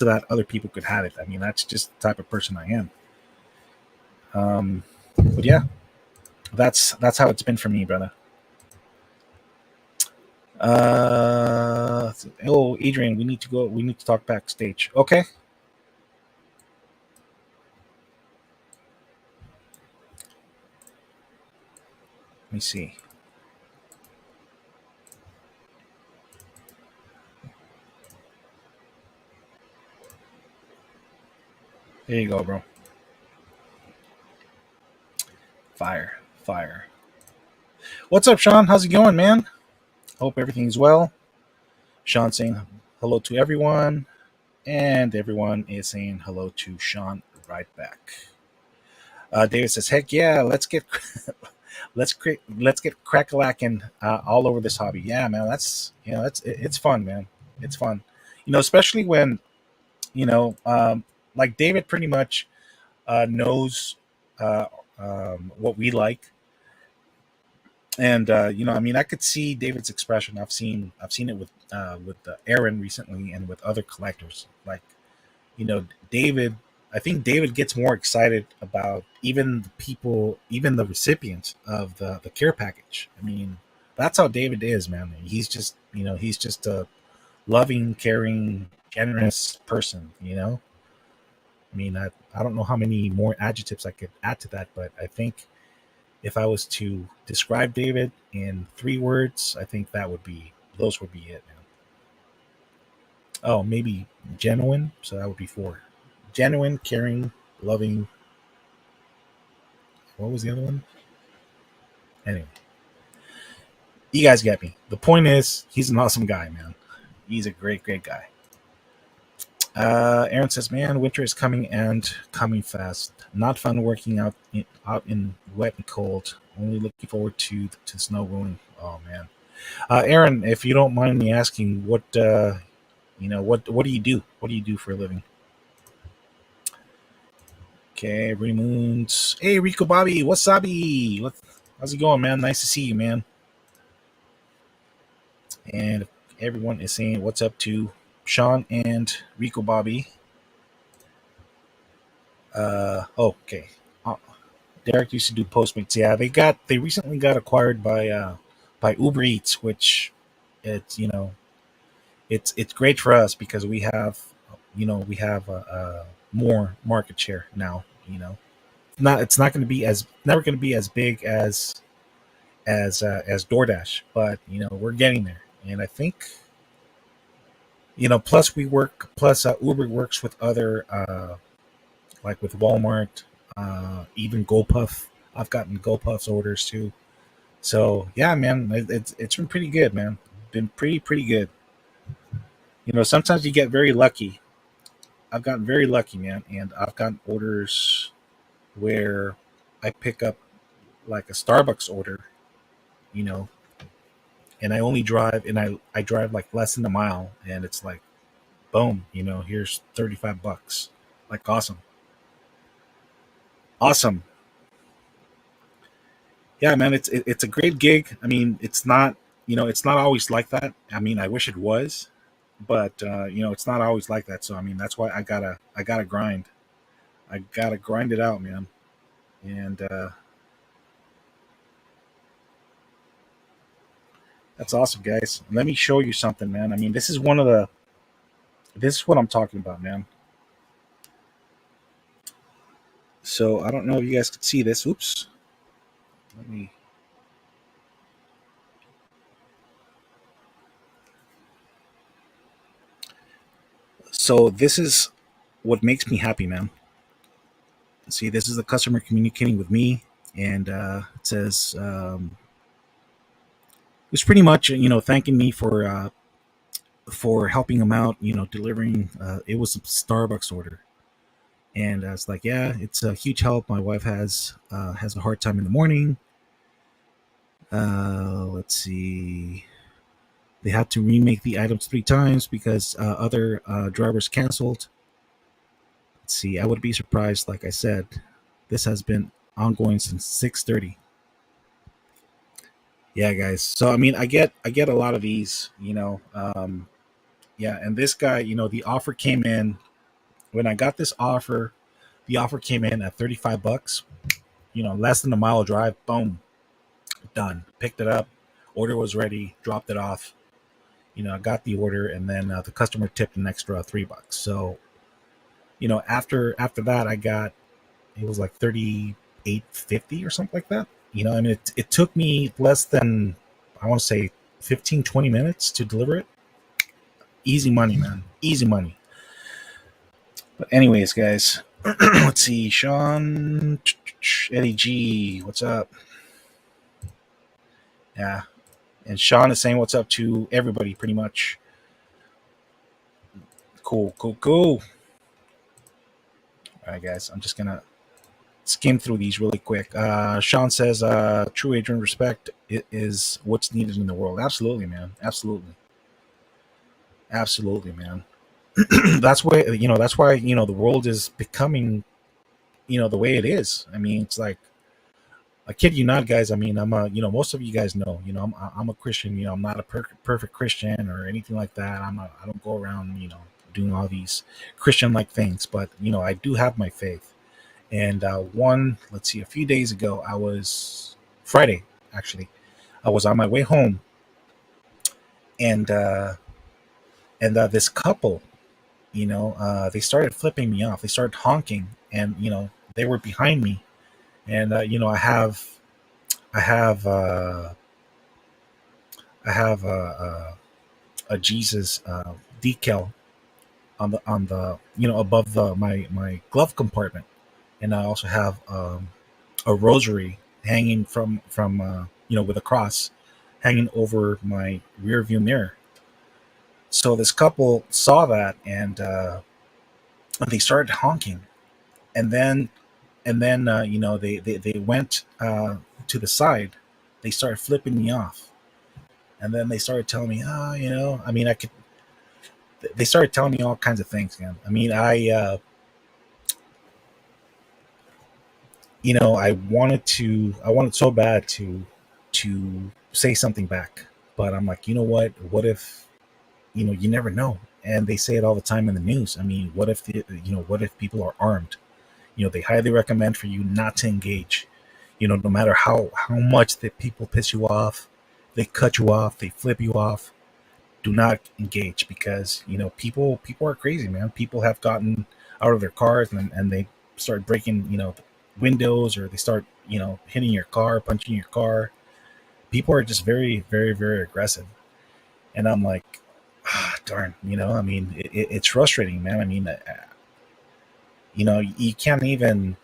that other people could have it. I mean, that's just the type of person I am. But yeah, that's how it's been for me, brother. Oh, Adrian, we need to go. We need to talk backstage. Okay, let me see. There you go, bro. Fire, fire. What's up, Sean? How's it going, man? Hope everything's well. Sean saying hello to everyone, and everyone is saying hello to Sean right back. David says, "Heck yeah, let's get crackalacking all over this hobby." Yeah, man, it's fun, man. It's fun, especially when you know, like David pretty much knows uh, what we like, and I mean, I could see David's expression. I've seen it with Aaron recently and with other collectors. Like, David. I think David gets more excited about even the people, even the recipients of the care package. I mean, that's how David is, man. He's just a loving, caring, generous person. I mean, I don't know how many more adjectives I could add to that, but I think if I was to describe David in 3 words, I think those would be it, man. Oh, maybe genuine. So that would be 4. Genuine, caring, loving. What was the other one? Anyway, you guys get me. The point is, he's an awesome guy, man. He's a great, great guy. Aaron says, "Man, winter is coming and coming fast. Not fun working out in wet and cold. Only looking forward to snow going." Oh man, Aaron, if you don't mind me asking, what do you do? What do you do for a living? Okay, every moons. Hey, Rico Bobby, what's up? How's it going, man? Nice to see you, man. And everyone is saying what's up to Sean and Rico Bobby. Okay. Uh, Derek used to do Postmates. Yeah, they recently got acquired by Uber Eats, which it's it's great for us because we have more market share now. Not it's not going to be as never going to be as big as DoorDash, but we're getting there, and I think plus Uber works with other like with Walmart, even GoPuff. I've gotten GoPuff's orders too. So yeah, man, it's been pretty good, man. Been pretty good. Sometimes you get very lucky. I've gotten very lucky, man, and I've gotten orders where I pick up like a Starbucks order, you know, and I only drive and I drive like less than a mile, and it's like boom, here's $35. Like awesome, awesome. Yeah, man, it's a great gig. I mean, it's not always like that. I mean, I wish it was, but it's not always like that. So I mean, that's why I gotta grind. I gotta grind it out, man. And that's awesome, guys. Let me show you something, man. I mean, this is what I'm talking about, man. So I don't know if you guys could see this. Oops. Let me. So this is what makes me happy, man. See, this is the customer communicating with me, and it says it's pretty much thanking me for helping him out, delivering. It was a Starbucks order, and I was like, yeah, it's a huge help. My wife has a hard time in the morning. Let's see. They had to remake the items 3 times because other drivers canceled. Let's see. I would be surprised. Like I said, this has been ongoing since 6:30. Yeah, guys. So I mean, I get a lot of these. Yeah, and this guy, the offer came in when I got this offer. The offer came in at $35. Less than a mile drive. Boom, done. Picked it up. Order was ready. Dropped it off. I got the order, and then the customer tipped an extra $3. So after that, I got it was like 38.50 or something like that. I mean, it took me less than I want to say 15-20 minutes to deliver it. Easy money, man. Easy money. But anyways, guys, let's see. Sean, Eddie G, what's up? Yeah, and Sean is saying what's up to everybody, pretty much. Cool, cool, cool. All right, guys, I'm just gonna skim through these really quick. Sean says, "True Adrian respect is what's needed in the world." Absolutely, man. Absolutely, absolutely, man. That's why the world is becoming the way it is. I mean, it's like I kid you not, guys. I mean, most of you guys know, I'm a Christian. I'm not a perfect Christian or anything like that. I don't go around, doing all these Christian like things, but I do have my faith. And let's see, a few days ago, Friday, actually, I was on my way home, and this couple, they started flipping me off. They started honking, and they were behind me, and I have I have a Jesus decal. on the above the my glove compartment, and I also have a rosary hanging from with a cross hanging over my rear view mirror. So this couple saw that, and they started honking, and then they went to the side. They started flipping me off, and then they started telling me, I mean, I could. They started telling me all kinds of things, man. I mean, I wanted so bad to say something back, but I'm like, you know what? What if, you never know. And they say it all the time in the news. I mean, what if people are armed? They highly recommend for you not to engage. No matter how much that people piss you off, they cut you off, they flip you off. Do not engage, because people are crazy, man. People have gotten out of their cars, and they start breaking windows, or they start hitting your car, punching your car. People are just very, very, very aggressive, and I'm like, darn. I mean, it's frustrating, man. I mean, you can't even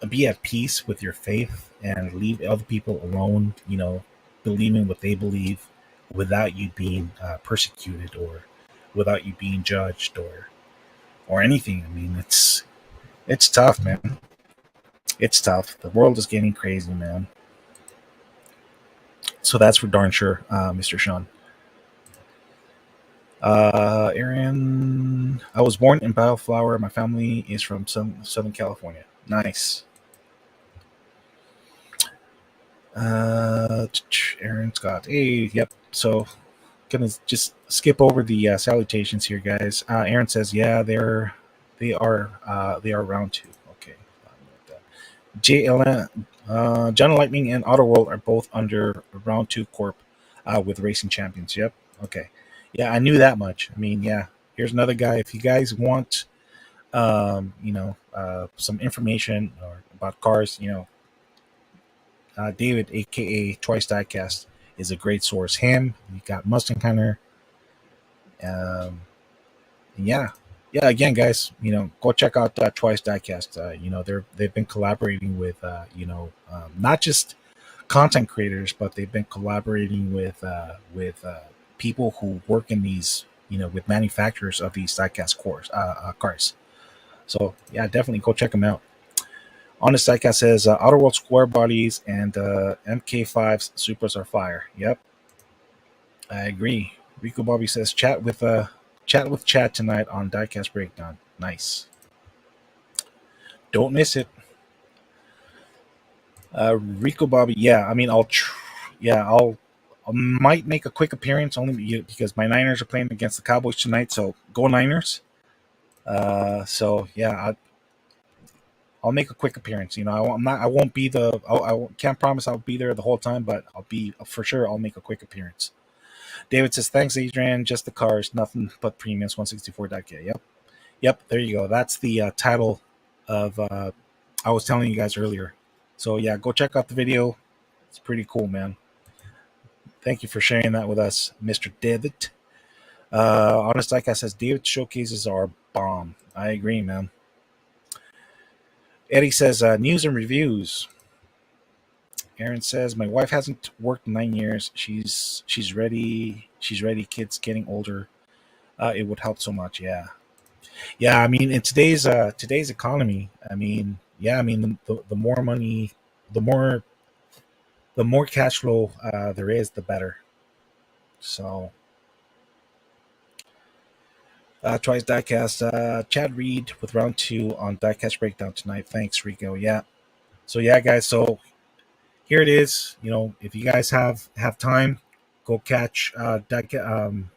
be at peace with your faith and leave other people alone, believing what they believe, without you being persecuted, or without you being judged, or anything. I mean, it's tough, man. It's tough. The world is getting crazy, man. So that's for darn sure, Mr. Sean. Aaron, I was born in Bellflower. My family is from Southern California. Nice. Uh, Aaron Scott. Hey, yep. So gonna just skip over the salutations here, guys. Aaron says, "Yeah, they are round two." Okay, JLN, John Lightning and Auto World are both under round two corp with Racing Champions. Yep. Okay. Yeah, I knew that much. I mean, yeah. Here's another guy. If you guys want, some information about cars, David, aka Twice Diecast, is a great source. Him, you got Mustang Hunter. Um, yeah, yeah. Again, guys, go check out Twice Diecast. They've been collaborating with not just content creators, but they've been collaborating with people who work in these with manufacturers of these diecast cars. So yeah, definitely go check them out. On the sidecast says Outer World Square Bodies and MK5's Supras are fire. Yep, I agree. Rico Bobby says chat with Chad tonight on Diecast Breakdown. Nice. Don't miss it. Rico Bobby, yeah. I mean, I might make a quick appearance, only because my Niners are playing against the Cowboys tonight. So go Niners. So yeah, I'll make a quick appearance. I won't be I can't promise I'll be there the whole time, but I'll be for sure. I'll make a quick appearance. David says, "Thanks, Adrian. Just the cars, nothing but premiums. 164.k." Yep, yep. There you go. That's the title of I was telling you guys earlier. So yeah, go check out the video. It's pretty cool, man. Thank you for sharing that with us, Mr. David. Honest Like I says, David showcases are bomb. I agree, man. Eddie says, news and reviews. Aaron says, my wife hasn't worked in 9 years. She's ready. She's ready. Kids getting older. It would help so much. Yeah, yeah. I mean, in today's economy, I mean, yeah. I mean, the more money, the more the more cash flow there is, the better. So, Twice Diecast, Chad Reed with round two on Diecast Breakdown tonight. Thanks, Rico. Yeah. So yeah, guys. So here it is. If you guys have time, go catch Diecast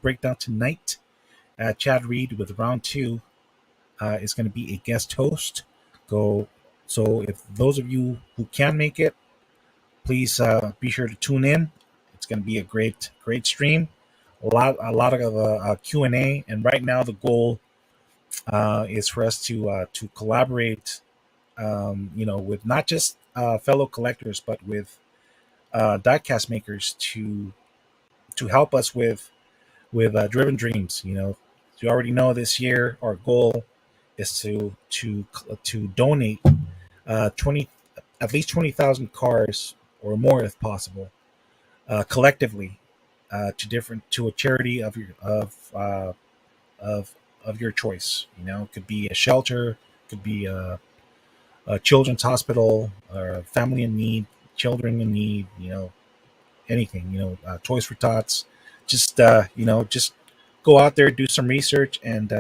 Breakdown tonight. Chad Reed with round two is going to be a guest host. Go. So if those of you who can make it, please be sure to tune in. It's going to be a great stream. A lot of Q&A, and right now the goal is for us to collaborate, with not just fellow collectors, but with diecast makers to help us with Driven Dreams. You already know this year our goal is to donate 20 at least 20,000 cars or more if possible, collectively, to a charity of your choice. It could be a shelter, could be a children's hospital, or a family in need, children in need. Anything. Toys for Tots. Just go out there, do some research, and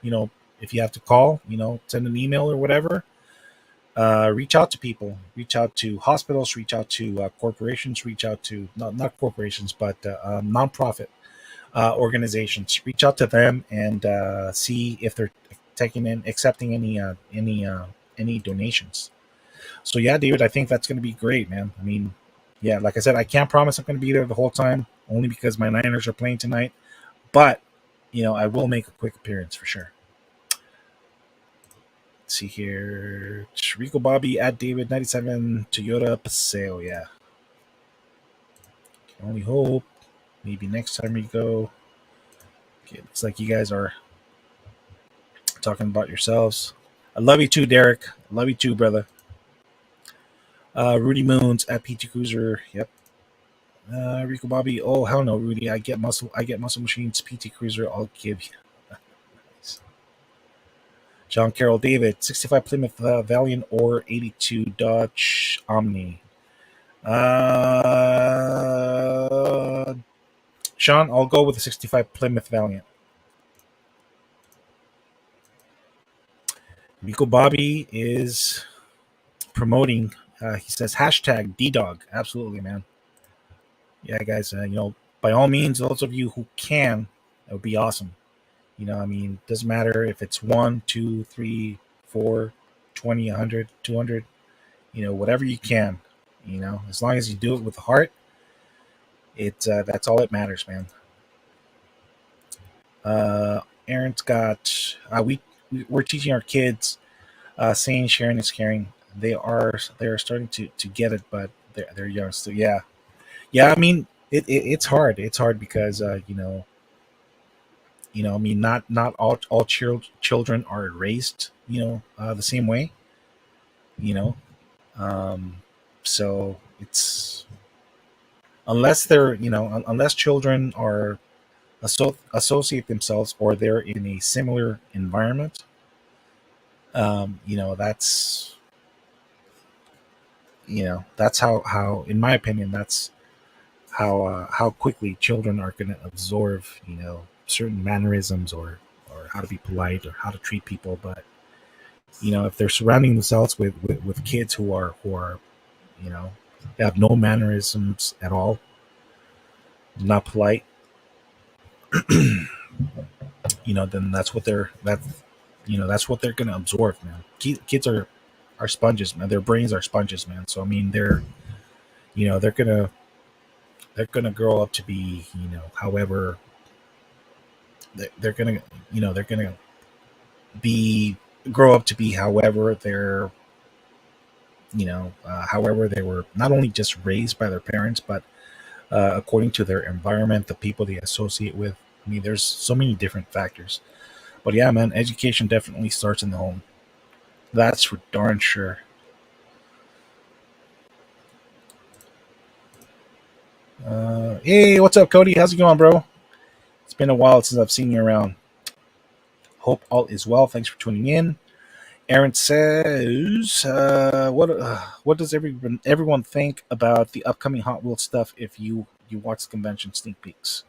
you know, if you have to call, send an email or whatever. Reach out to people, reach out to hospitals, reach out to corporations, reach out to not corporations, but nonprofit organizations. Reach out to them and see if they're accepting any donations. So yeah, David, I think that's going to be great, man. I mean, yeah, like I said, I can't promise I'm going to be there the whole time, only because my Niners are playing tonight. But I will make a quick appearance for sure. Let's see here, Rico Bobby at David 97 Toyota Paseo. Yeah, can only hope. Maybe next time we go. Okay, looks like you guys are talking about yourselves. I love you too, Derek. I love you too, brother. Rudy Moons at PT Cruiser. Yep. Rico Bobby. Oh hell no, Rudy. I get muscle. Machines. PT Cruiser. I'll give you. Nice. John Carroll David. 65 Plymouth Valiant or 82 Dodge Omni. Sean, I'll go with the 65 Plymouth Valiant. Rico Bobby is promoting. He says hashtag DDog. Absolutely, man. Yeah, guys. By all means, those of you who can, that would be awesome. I mean, doesn't matter if it's 1, 2, 3, 4, 20, 100, 200. Whatever you can. As long as you do it with the heart, that's all that matters, man. Aaron's got we're teaching our kids, saying sharing is caring. They're starting to get it, but they're young still. Yeah, yeah. I mean, it's hard. It's hard because I mean, not all children are raised the same way. You know, um, so it's unless they're unless children are associate themselves or they're in a similar environment. That's that's how in my opinion that's how quickly children are going to absorb certain mannerisms or how to be polite or how to treat people. But if they're surrounding themselves with kids who are you know they have no mannerisms at all, not polite, then that's what they're going to absorb, man. Kids are sponges, man. Their brains are sponges, man. So I mean, they're gonna grow up to be, however they're gonna, they're gonna be grow up to be however they're, however they were not only just raised by their parents, but according to their environment, the people they associate with. I mean, there's so many different factors. But yeah, man, education definitely starts in the home. That's for darn sure. Hey, what's up, Cody? How's it going, bro? It's been a while since I've seen you around. Hope all is well. Thanks for tuning in. Aaron says, what does everyone think about the upcoming Hot Wheels stuff? If you watch the convention sneak peeks,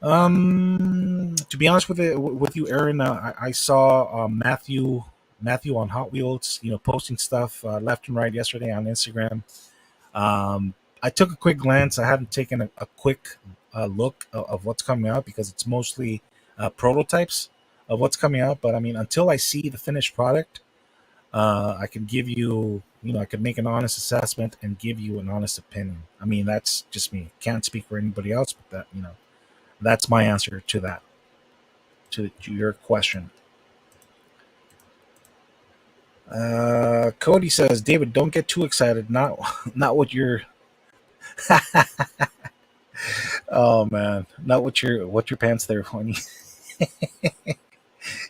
to be honest with you, Aaron, I saw Matthew on Hot Wheels, posting stuff left and right yesterday on Instagram. I took a quick glance. I haven't taken a quick look of what's coming out because it's mostly prototypes of what's coming out. But I mean, until I see the finished product, I can give you, I could make an honest assessment and give you an honest opinion. I mean, that's just me. Can't speak for anybody else, but that's my answer to that, to your question. Cody says, David, don't get too excited. Not not what you're. Oh man, not what your pants there, honey.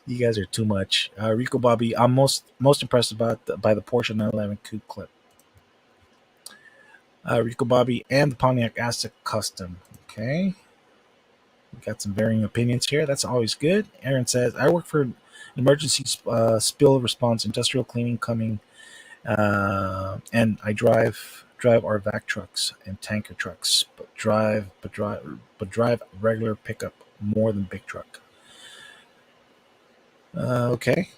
You guys are too much. Rico Bobby, I'm most impressed by the Porsche 911 Coupe clip. Rico Bobby and the Pontiac Aztek Custom. Okay, we got some varying opinions here. That's always good. Aaron says, I work for emergency spill response, industrial cleaning coming, and I drive our vac trucks and tanker trucks, but drive regular pickup more than big truck. Okay,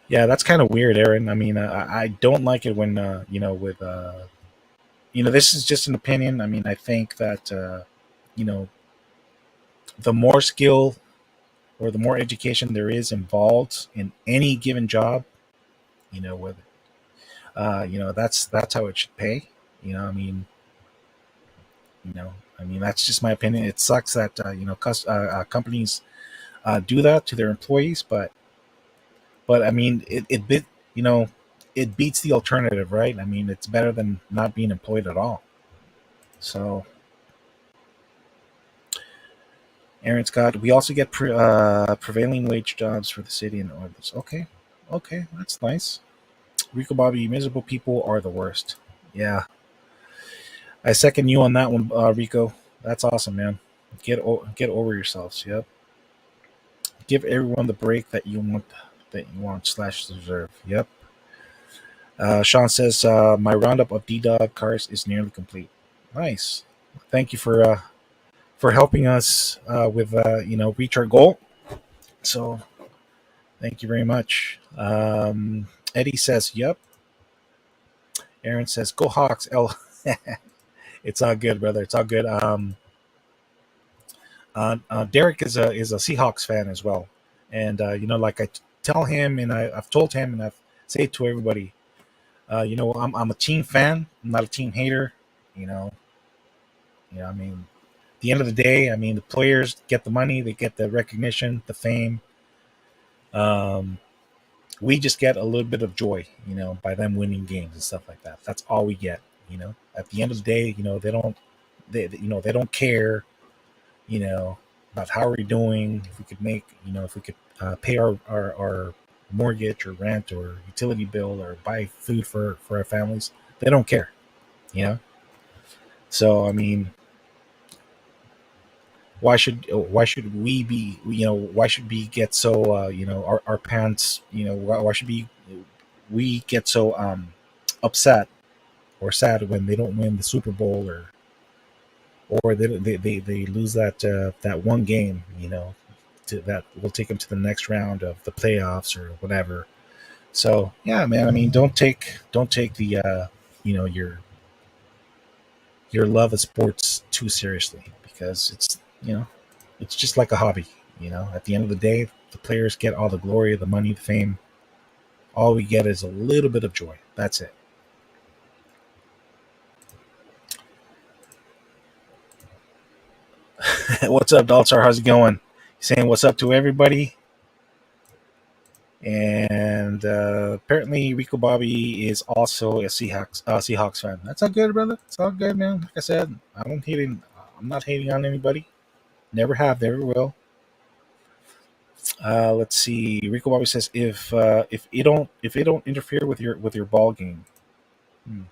yeah, that's kind of weird, Aaron. I mean, I don't like it when with this is just an opinion. I mean, I think that you know the more skill or the more education there is involved in any given job, with that's how it should pay. I mean, that's just my opinion. It sucks that companies do that to their employees, but I mean, you know it beats the alternative, right? I mean, it's better than not being employed at all. So, Aaron Scott, we also get prevailing wage jobs for the city and others. Okay, okay, that's nice. Rico Bobby, miserable people are the worst. Yeah, I second you on that one, Rico. That's awesome, man. Get over yourselves. Yep. Give everyone the break that you want slash deserve. Yep. Sean says my roundup of D-Dog cars is nearly complete. Nice. Thank you for helping us with reach our goal. So thank you very much. Eddie says, "Yep." Aaron says, "Go Hawks." L. It's all good, brother. It's all good. Derek is a Seahawks fan as well, and like tell him, and I've told him, and I've said to everybody, I'm a team fan. I'm not a team hater. You know, I mean, at the end of the day, I mean, the players get the money, they get the recognition, the fame. Um, we just get a little bit of joy, by them winning games and stuff like that. That's all we get. At the end of the day, they don't care, you know, about how we're doing, if we could if we could pay our mortgage or rent or utility bill or buy food for our families. They don't care, you know. So I mean, why should we be why should we get so our parents why should we get so upset or sad when they don't win the Super Bowl or they lose that one game, that will take them to the next round of the playoffs or whatever. So yeah, man. I mean, don't take the you know your love of sports too seriously, because it's just like a hobby. At the end of the day, the players get all the glory, the money, the fame. All we get is a little bit of joy. That's it. What's up, Daltar? How's it going? Saying what's up to everybody. And apparently, Rico Bobby is also a Seahawks fan. That's all good, brother. It's all good, man. Like I said, I'm not hating on anybody. Never have, never will. Let's see. Rico Bobby says if it don't interfere with your ball game. Hmm.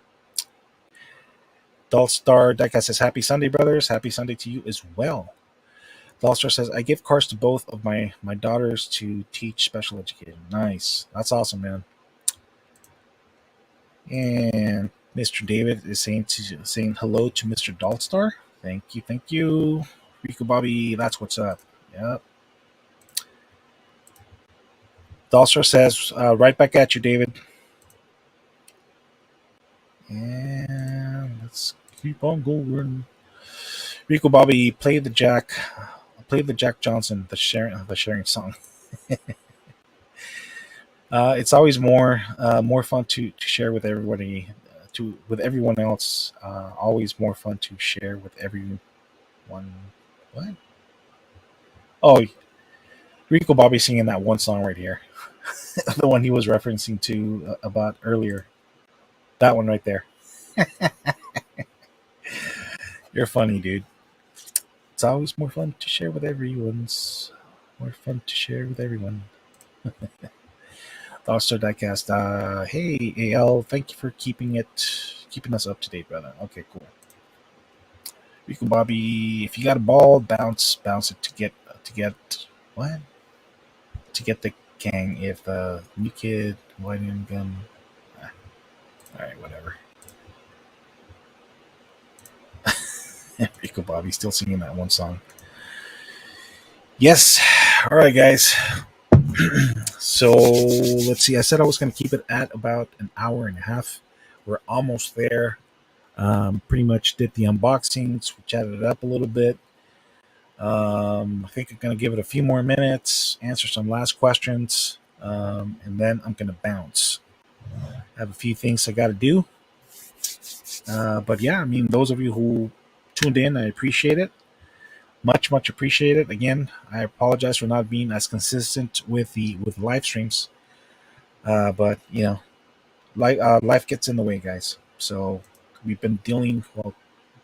Dalstar Diecast says happy Sunday, brothers. Happy Sunday to you as well. Dalstar says I give cars to both of my daughters to teach special education. Nice. That's awesome, man. And Mr. David is saying hello to Mr. Dalstar. Thank you. Rico Bobby, that's what's up. Yep. Dalstar says right back at you, David. And let's keep on going. Rico Bobby, play the Jack Johnson, the sharing song. It's always more fun to share with everybody, to with everyone else. Always more fun to share with everyone. What? Oh, Rico Bobby singing that one song right here, the one he was referencing to about earlier. That one right there. You're funny, dude. It's always more fun to share with everyone's. More fun to share with everyone. Also, diecast. Hey, AL, thank you for keeping us up to date, brother. Okay, cool. Rico Bobby, if you got a ball, bounce it to get what? To get the gang. If new kid, why didn't gun? Ah, all right, whatever. Rico Bobby still singing that one song. Yes. All right, guys. So let's see. I said I was going to keep it at about an hour and a half. We're almost there. Pretty much did the unboxings. We chatted it up a little bit. I think I'm going to give it a few more minutes, answer some last questions, and then I'm going to bounce. I have a few things I got to do. But yeah, I mean, those of you who tuned in, I appreciate it. Much appreciated. Again, I apologize for not being as consistent with live streams, but life gets in the way, guys. So we've been dealing. Well,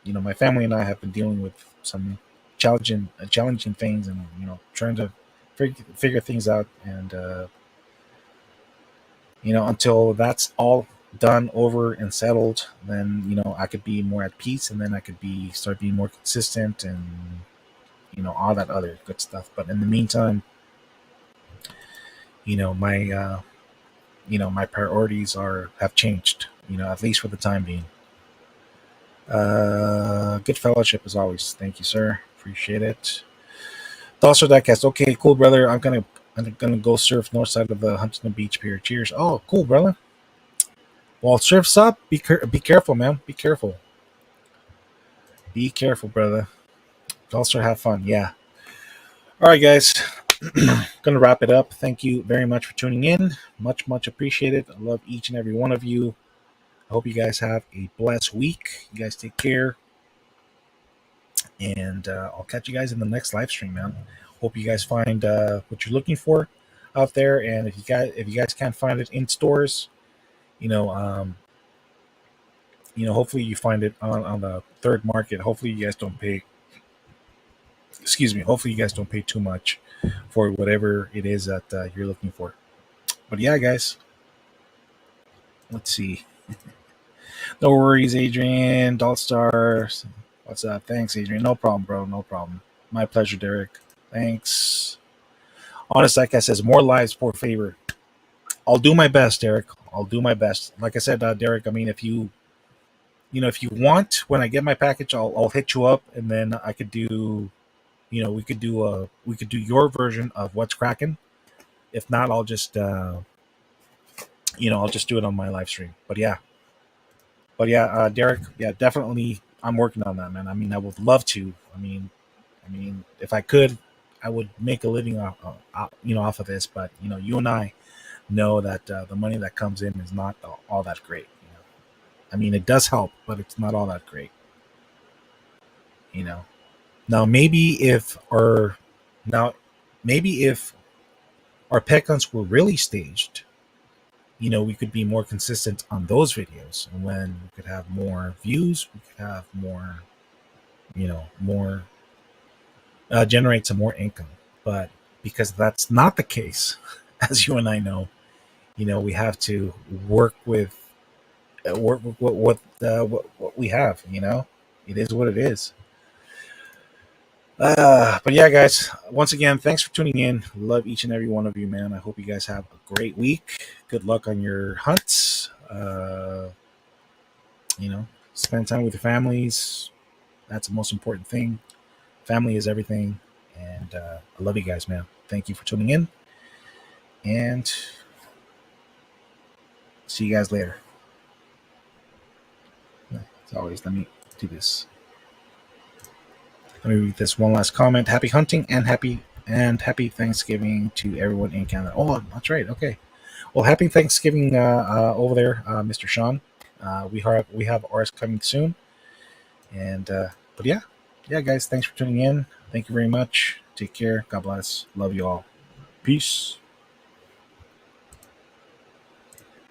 my family and I have been dealing with some challenging things, and trying to figure things out. And until that's all done, over, and settled, then I could be more at peace, and then I could start being more consistent, and all that other good stuff. But in the meantime, my my priorities have changed, at least for the time being. Good fellowship as always. Thank you, sir. Appreciate it. Also, diecast. Okay, cool, brother. I'm gonna go surf north side of the Huntington Beach Pier. Cheers. Oh, cool, brother. Well, surf's up. Be careful, man. Be careful. Be careful, brother. Also, have fun. Yeah. All right, guys. Gonna wrap it up. Thank you very much for tuning in. Much appreciated. I love each and every one of you. I hope you guys have a blessed week. You guys take care, and I'll catch you guys in the next live stream, man. Hope you guys find what you're looking for out there, and if you guys can't find it in stores, you know, um, hopefully you find it on the third market. Hopefully you guys don't pay. Excuse me. Hopefully you guys don't pay too much for whatever it is that you're looking for. But yeah, guys, let's see. No worries, Adrian. Dalt Stars. What's up? Thanks, Adrian. No problem, bro. No problem. My pleasure, Derek. Thanks. Honest Like I says, more lives, poor favor. I'll do my best, Derek. I'll do my best. Like I said, Derek. I mean, if you want, when I get my package, I'll hit you up, and then I could do, we could do your version of what's cracking. If not, I'll just do it on my live stream. But yeah, Derek. Yeah, definitely. I'm working on that, man. I mean, I would love to. I mean, if I could, I would make a living off of this. But you and I know that the money that comes in is not all that great. I mean, it does help, but it's not all that great. You know. Now now maybe if our pet hunts were really staged, we could be more consistent on those videos, and when we could have more views, we could have more generate some more income. But because that's not the case, as you and I know, we have to work with what we have. It is what it is. But yeah, guys, once again, thanks for tuning in. Love each and every one of you, man. I hope you guys have a great week. Good luck on your hunts. Spend time with your families. That's the most important thing. Family is everything. And I love you guys, man. Thank you for tuning in. And see you guys later. As always, let me do this. Let me read this one last comment. Happy hunting and happy Thanksgiving to everyone in Canada. Oh, that's right. Okay. Well, happy Thanksgiving over there, Mr. Sean. We have ours coming soon. And but yeah, guys, thanks for tuning in. Thank you very much. Take care. God bless. Love you all. Peace.